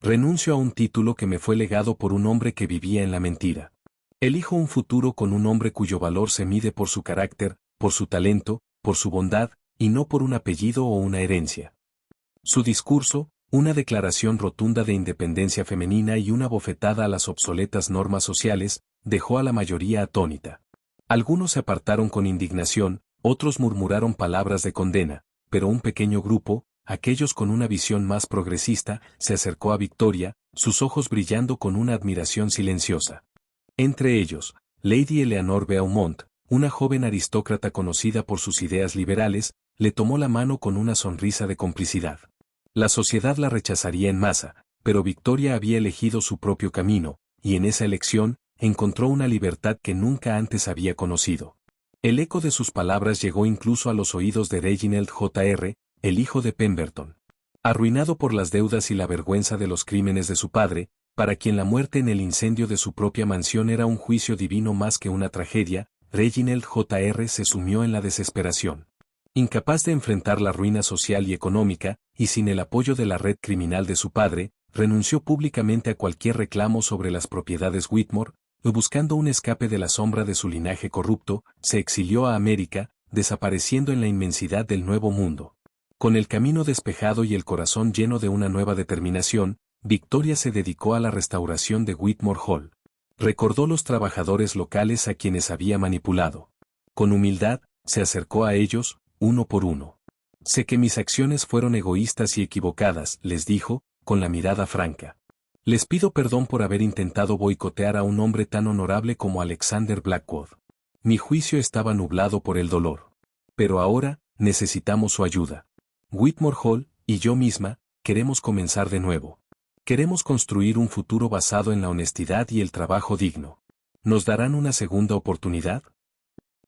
Renuncio a un título que me fue legado por un hombre que vivía en la mentira. Elijo un futuro con un hombre cuyo valor se mide por su carácter, por su talento, por su bondad, y no por un apellido o una herencia. Su discurso, una declaración rotunda de independencia femenina y una bofetada a las obsoletas normas sociales, dejó a la mayoría atónita. Algunos se apartaron con indignación, otros murmuraron palabras de condena, pero un pequeño grupo, aquellos con una visión más progresista, se acercó a Victoria, sus ojos brillando con una admiración silenciosa. Entre ellos, Lady Eleanor Beaumont, una joven aristócrata conocida por sus ideas liberales, le tomó la mano con una sonrisa de complicidad. La sociedad la rechazaría en masa, pero Victoria había elegido su propio camino, y en esa elección, encontró una libertad que nunca antes había conocido. El eco de sus palabras llegó incluso a los oídos de Reginald Jr., el hijo de Pemberton. Arruinado por las deudas y la vergüenza de los crímenes de su padre, para quien la muerte en el incendio de su propia mansión era un juicio divino más que una tragedia, Reginald Jr. se sumió en la desesperación. Incapaz de enfrentar la ruina social y económica, y sin el apoyo de la red criminal de su padre, renunció públicamente a cualquier reclamo sobre las propiedades Whitmore, y buscando un escape de la sombra de su linaje corrupto, se exilió a América, desapareciendo en la inmensidad del Nuevo Mundo. Con el camino despejado y el corazón lleno de una nueva determinación, Victoria se dedicó a la restauración de Whitmore Hall. Recordó los trabajadores locales a quienes había manipulado. Con humildad, se acercó a ellos, uno por uno. Sé que mis acciones fueron egoístas y equivocadas, les dijo, con la mirada franca. Les pido perdón por haber intentado boicotear a un hombre tan honorable como Alexander Blackwood. Mi juicio estaba nublado por el dolor. Pero ahora, necesitamos su ayuda. Whitmore Hall, y yo misma, queremos comenzar de nuevo. Queremos construir un futuro basado en la honestidad y el trabajo digno. ¿Nos darán una segunda oportunidad?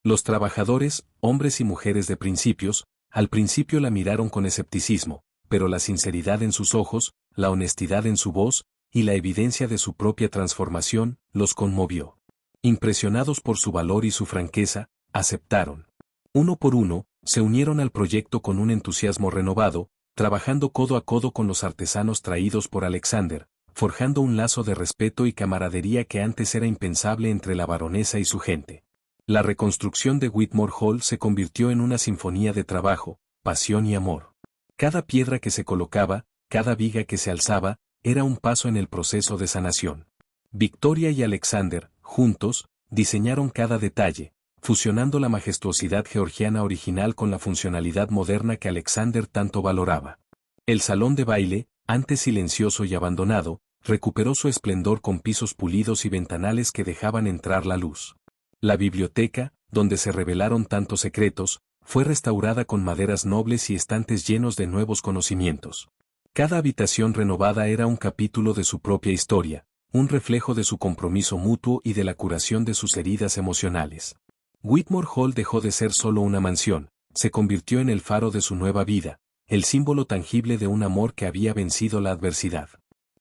Los trabajadores, hombres y mujeres de principios, al principio la miraron con escepticismo, pero la sinceridad en sus ojos, la honestidad en su voz, y la evidencia de su propia transformación, los conmovió. Impresionados por su valor y su franqueza, aceptaron. Uno por uno, se unieron al proyecto con un entusiasmo renovado, trabajando codo a codo con los artesanos traídos por Alexander, forjando un lazo de respeto y camaradería que antes era impensable entre la baronesa y su gente. La reconstrucción de Whitmore Hall se convirtió en una sinfonía de trabajo, pasión y amor. Cada piedra que se colocaba, cada viga que se alzaba, era un paso en el proceso de sanación. Victoria y Alexander, juntos, diseñaron cada detalle, fusionando la majestuosidad georgiana original con la funcionalidad moderna que Alexander tanto valoraba. El salón de baile, antes silencioso y abandonado, recuperó su esplendor con pisos pulidos y ventanales que dejaban entrar la luz. La biblioteca, donde se revelaron tantos secretos, fue restaurada con maderas nobles y estantes llenos de nuevos conocimientos. Cada habitación renovada era un capítulo de su propia historia, un reflejo de su compromiso mutuo y de la curación de sus heridas emocionales. Whitmore Hall dejó de ser solo una mansión, se convirtió en el faro de su nueva vida, el símbolo tangible de un amor que había vencido la adversidad.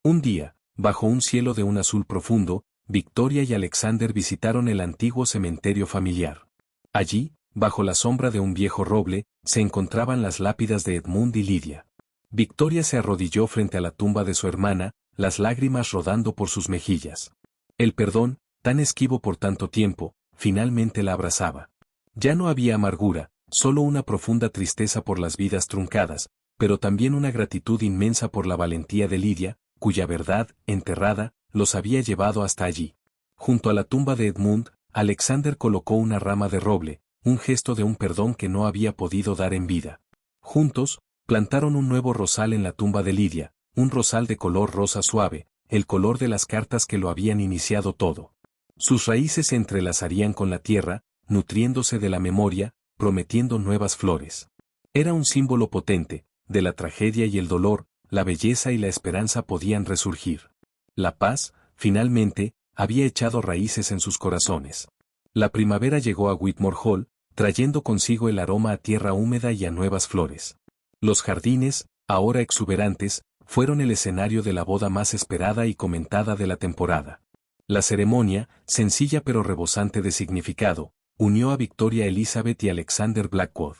Un día, bajo un cielo de un azul profundo, Victoria y Alexander visitaron el antiguo cementerio familiar. Allí, bajo la sombra de un viejo roble, se encontraban las lápidas de Edmund y Lydia. Victoria se arrodilló frente a la tumba de su hermana, las lágrimas rodando por sus mejillas. El perdón, tan esquivo por tanto tiempo, finalmente la abrazaba. Ya no había amargura, solo una profunda tristeza por las vidas truncadas, pero también una gratitud inmensa por la valentía de Lydia, cuya verdad, enterrada, los había llevado hasta allí. Junto a la tumba de Edmund, Alexander colocó una rama de roble, un gesto de un perdón que no había podido dar en vida. Juntos, plantaron un nuevo rosal en la tumba de Lydia, un rosal de color rosa suave, el color de las cartas que lo habían iniciado todo. Sus raíces se entrelazarían con la tierra, nutriéndose de la memoria, prometiendo nuevas flores. Era un símbolo potente, de la tragedia y el dolor, la belleza y la esperanza podían resurgir. La paz, finalmente, había echado raíces en sus corazones. La primavera llegó a Whitmore Hall, trayendo consigo el aroma a tierra húmeda y a nuevas flores. Los jardines, ahora exuberantes, fueron el escenario de la boda más esperada y comentada de la temporada. La ceremonia, sencilla pero rebosante de significado, unió a Victoria Elizabeth y Alexander Blackwood.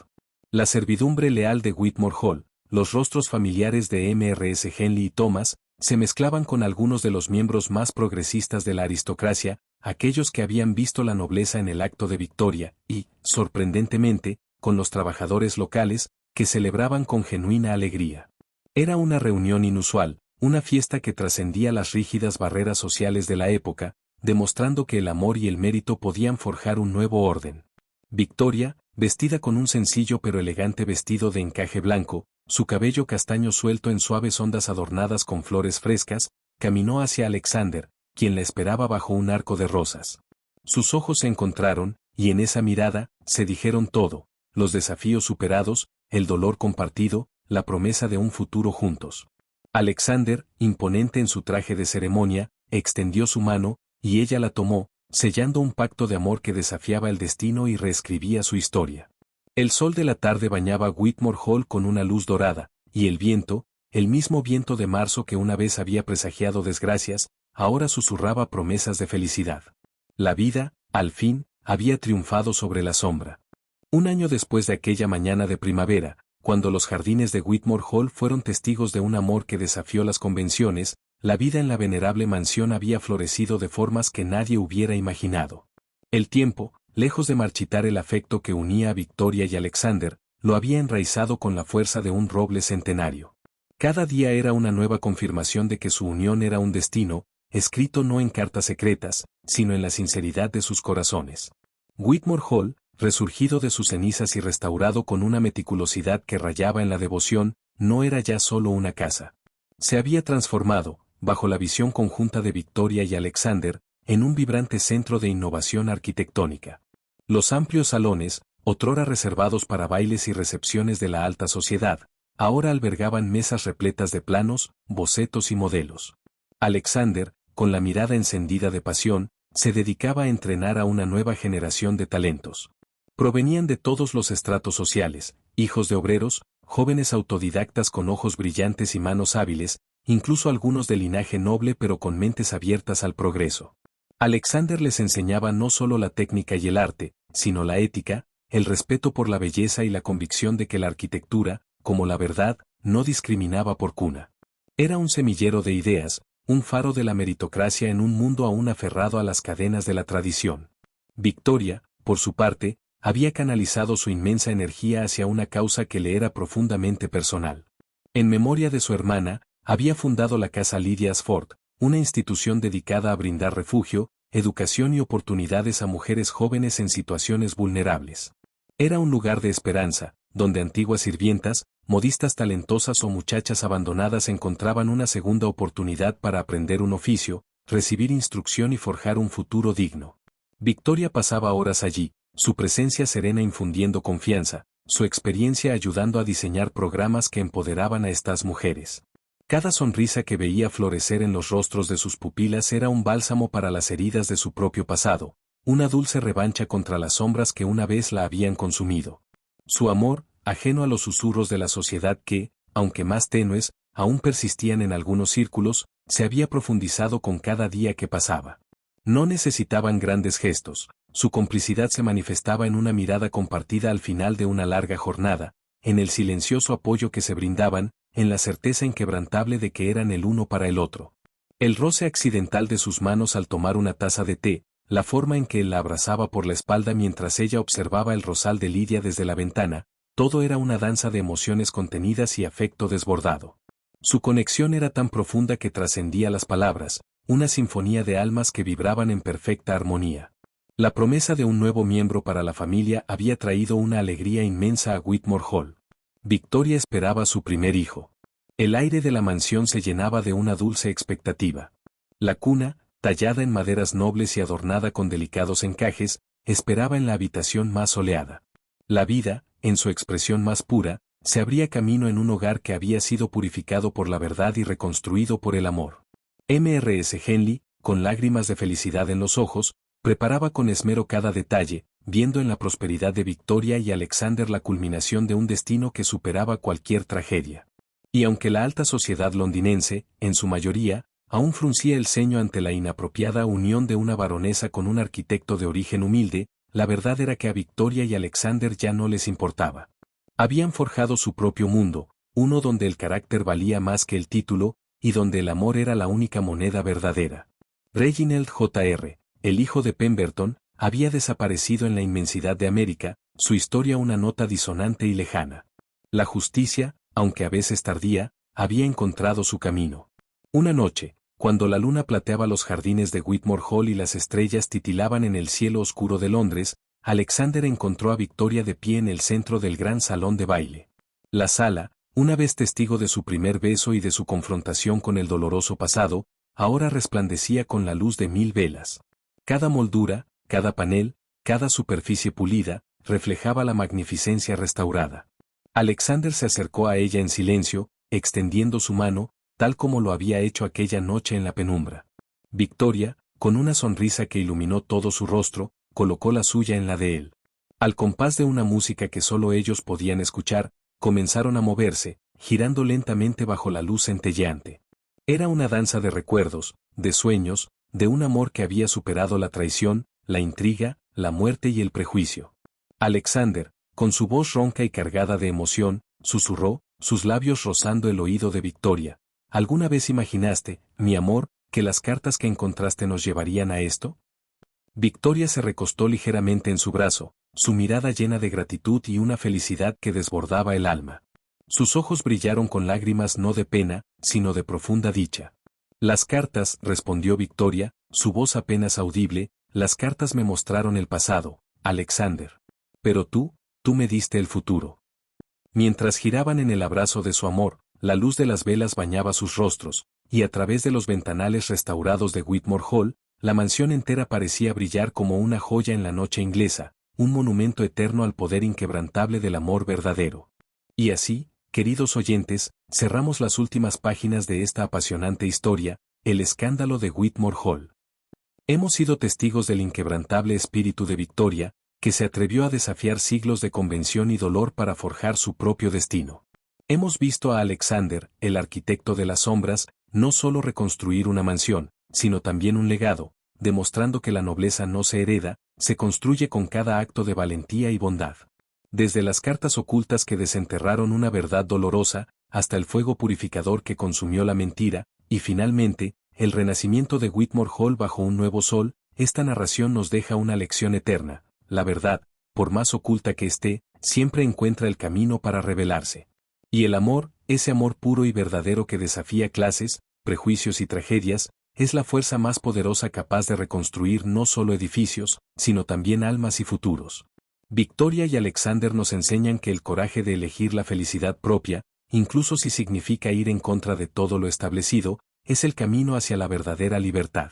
La servidumbre leal de Whitmore Hall, los rostros familiares de Mrs. Henley y Thomas, se mezclaban con algunos de los miembros más progresistas de la aristocracia, aquellos que habían visto la nobleza en el acto de Victoria, y, sorprendentemente, con los trabajadores locales, que celebraban con genuina alegría. Era una reunión inusual, una fiesta que trascendía las rígidas barreras sociales de la época, demostrando que el amor y el mérito podían forjar un nuevo orden. Victoria, vestida con un sencillo pero elegante vestido de encaje blanco, su cabello castaño suelto en suaves ondas adornadas con flores frescas, caminó hacia Alexander, quien la esperaba bajo un arco de rosas. Sus ojos se encontraron, y en esa mirada, se dijeron todo, los desafíos superados, el dolor compartido, la promesa de un futuro juntos. Alexander, imponente en su traje de ceremonia, extendió su mano, y ella la tomó, sellando un pacto de amor que desafiaba el destino y reescribía su historia. El sol de la tarde bañaba Whitmore Hall con una luz dorada, y el viento, el mismo viento de marzo que una vez había presagiado desgracias, ahora susurraba promesas de felicidad. La vida, al fin, había triunfado sobre la sombra. Un año después de aquella mañana de primavera, cuando los jardines de Whitmore Hall fueron testigos de un amor que desafió las convenciones, la vida en la venerable mansión había florecido de formas que nadie hubiera imaginado. El tiempo, lejos de marchitar el afecto que unía a Victoria y Alexander, lo había enraizado con la fuerza de un roble centenario. Cada día era una nueva confirmación de que su unión era un destino, escrito no en cartas secretas, sino en la sinceridad de sus corazones. Whitmore Hall, resurgido de sus cenizas y restaurado con una meticulosidad que rayaba en la devoción, no era ya solo una casa. Se había transformado, bajo la visión conjunta de Victoria y Alexander, en un vibrante centro de innovación arquitectónica. Los amplios salones, otrora reservados para bailes y recepciones de la alta sociedad, ahora albergaban mesas repletas de planos, bocetos y modelos. Alexander, con la mirada encendida de pasión, se dedicaba a entrenar a una nueva generación de talentos. Provenían de todos los estratos sociales, hijos de obreros, jóvenes autodidactas con ojos brillantes y manos hábiles, incluso algunos de linaje noble pero con mentes abiertas al progreso. Alexander les enseñaba no solo la técnica y el arte, sino la ética, el respeto por la belleza y la convicción de que la arquitectura, como la verdad, no discriminaba por cuna. Era un semillero de ideas, un faro de la meritocracia en un mundo aún aferrado a las cadenas de la tradición. Victoria, por su parte, había canalizado su inmensa energía hacia una causa que le era profundamente personal. En memoria de su hermana, había fundado la Casa Lydia's Ford, una institución dedicada a brindar refugio, educación y oportunidades a mujeres jóvenes en situaciones vulnerables. Era un lugar de esperanza, donde antiguas sirvientas, modistas talentosas o muchachas abandonadas encontraban una segunda oportunidad para aprender un oficio, recibir instrucción y forjar un futuro digno. Victoria pasaba horas allí, su presencia serena infundiendo confianza, su experiencia ayudando a diseñar programas que empoderaban a estas mujeres. Cada sonrisa que veía florecer en los rostros de sus pupilas era un bálsamo para las heridas de su propio pasado, una dulce revancha contra las sombras que una vez la habían consumido. Su amor, ajeno a los susurros de la sociedad que, aunque más tenues, aún persistían en algunos círculos, se había profundizado con cada día que pasaba. No necesitaban grandes gestos, su complicidad se manifestaba en una mirada compartida al final de una larga jornada, en el silencioso apoyo que se brindaban, en la certeza inquebrantable de que eran el uno para el otro. El roce accidental de sus manos al tomar una taza de té, la forma en que él la abrazaba por la espalda mientras ella observaba el rosal de Lidia desde la ventana, todo era una danza de emociones contenidas y afecto desbordado. Su conexión era tan profunda que trascendía las palabras, una sinfonía de almas que vibraban en perfecta armonía. La promesa de un nuevo miembro para la familia había traído una alegría inmensa a Whitmore Hall. Victoria esperaba a su primer hijo. El aire de la mansión se llenaba de una dulce expectativa. La cuna, tallada en maderas nobles y adornada con delicados encajes, esperaba en la habitación más soleada. La vida, en su expresión más pura, se abría camino en un hogar que había sido purificado por la verdad y reconstruido por el amor. Mrs. Henley, con lágrimas de felicidad en los ojos, preparaba con esmero cada detalle, viendo en la prosperidad de Victoria y Alexander la culminación de un destino que superaba cualquier tragedia. Y aunque la alta sociedad londinense, en su mayoría, aún fruncía el ceño ante la inapropiada unión de una baronesa con un arquitecto de origen humilde, la verdad era que a Victoria y Alexander ya no les importaba. Habían forjado su propio mundo, uno donde el carácter valía más que el título, y donde el amor era la única moneda verdadera. Reginald Jr., el hijo de Pemberton, había desaparecido en la inmensidad de América, su historia una nota disonante y lejana. La justicia, aunque a veces tardía, había encontrado su camino. Una noche, cuando la luna plateaba los jardines de Whitmore Hall y las estrellas titilaban en el cielo oscuro de Londres, Alexander encontró a Victoria de pie en el centro del gran salón de baile. La sala, una vez testigo de su primer beso y de su confrontación con el doloroso pasado, ahora resplandecía con la luz de 1000 velas. Cada moldura, cada panel, cada superficie pulida, reflejaba la magnificencia restaurada. Alexander se acercó a ella en silencio, extendiendo su mano, tal como lo había hecho aquella noche en la penumbra. Victoria, con una sonrisa que iluminó todo su rostro, colocó la suya en la de él. Al compás de una música que solo ellos podían escuchar, comenzaron a moverse, girando lentamente bajo la luz centelleante. Era una danza de recuerdos, de sueños, de un amor que había superado la traición, la intriga, la muerte y el prejuicio. Alexander, con su voz ronca y cargada de emoción, susurró, sus labios rozando el oído de Victoria. ¿Alguna vez imaginaste, mi amor, que las cartas que encontraste nos llevarían a esto? Victoria se recostó ligeramente en su brazo, su mirada llena de gratitud y una felicidad que desbordaba el alma. Sus ojos brillaron con lágrimas no de pena, sino de profunda dicha. Las cartas, respondió Victoria, su voz apenas audible, las cartas me mostraron el pasado, Alexander. Pero tú me diste el futuro. Mientras giraban en el abrazo de su amor, la luz de las velas bañaba sus rostros, y a través de los ventanales restaurados de Whitmore Hall, la mansión entera parecía brillar como una joya en la noche inglesa, un monumento eterno al poder inquebrantable del amor verdadero. Y así, queridos oyentes, cerramos las últimas páginas de esta apasionante historia, el escándalo de Whitmore Hall. Hemos sido testigos del inquebrantable espíritu de Victoria, que se atrevió a desafiar siglos de convención y dolor para forjar su propio destino. Hemos visto a Alexander, el arquitecto de las sombras, no solo reconstruir una mansión, sino también un legado, demostrando que la nobleza no se hereda, se construye con cada acto de valentía y bondad. Desde las cartas ocultas que desenterraron una verdad dolorosa, hasta el fuego purificador que consumió la mentira, y finalmente, el renacimiento de Whitmore Hall bajo un nuevo sol, esta narración nos deja una lección eterna: la verdad, por más oculta que esté, siempre encuentra el camino para revelarse. Y el amor, ese amor puro y verdadero que desafía clases, prejuicios y tragedias, es la fuerza más poderosa capaz de reconstruir no solo edificios, sino también almas y futuros. Victoria y Alexander nos enseñan que el coraje de elegir la felicidad propia, incluso si significa ir en contra de todo lo establecido, es el camino hacia la verdadera libertad.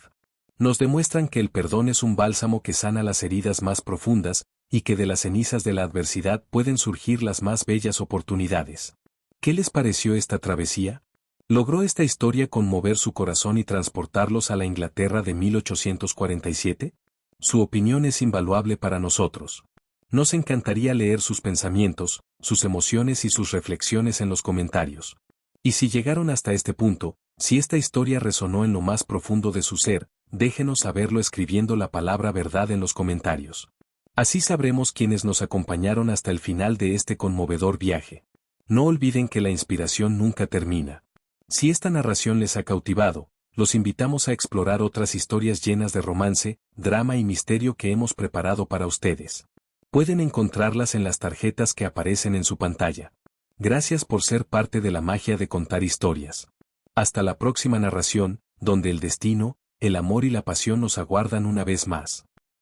Nos demuestran que el perdón es un bálsamo que sana las heridas más profundas, y que de las cenizas de la adversidad pueden surgir las más bellas oportunidades. ¿Qué les pareció esta travesía? ¿Logró esta historia conmover su corazón y transportarlos a la Inglaterra de 1847? Su opinión es invaluable para nosotros. Nos encantaría leer sus pensamientos, sus emociones y sus reflexiones en los comentarios. Y si llegaron hasta este punto, si esta historia resonó en lo más profundo de su ser, déjenos saberlo escribiendo la palabra verdad en los comentarios. Así sabremos quiénes nos acompañaron hasta el final de este conmovedor viaje. No olviden que la inspiración nunca termina. Si esta narración les ha cautivado, los invitamos a explorar otras historias llenas de romance, drama y misterio que hemos preparado para ustedes. Pueden encontrarlas en las tarjetas que aparecen en su pantalla. Gracias por ser parte de la magia de contar historias. Hasta la próxima narración, donde el destino, el amor y la pasión nos aguardan una vez más.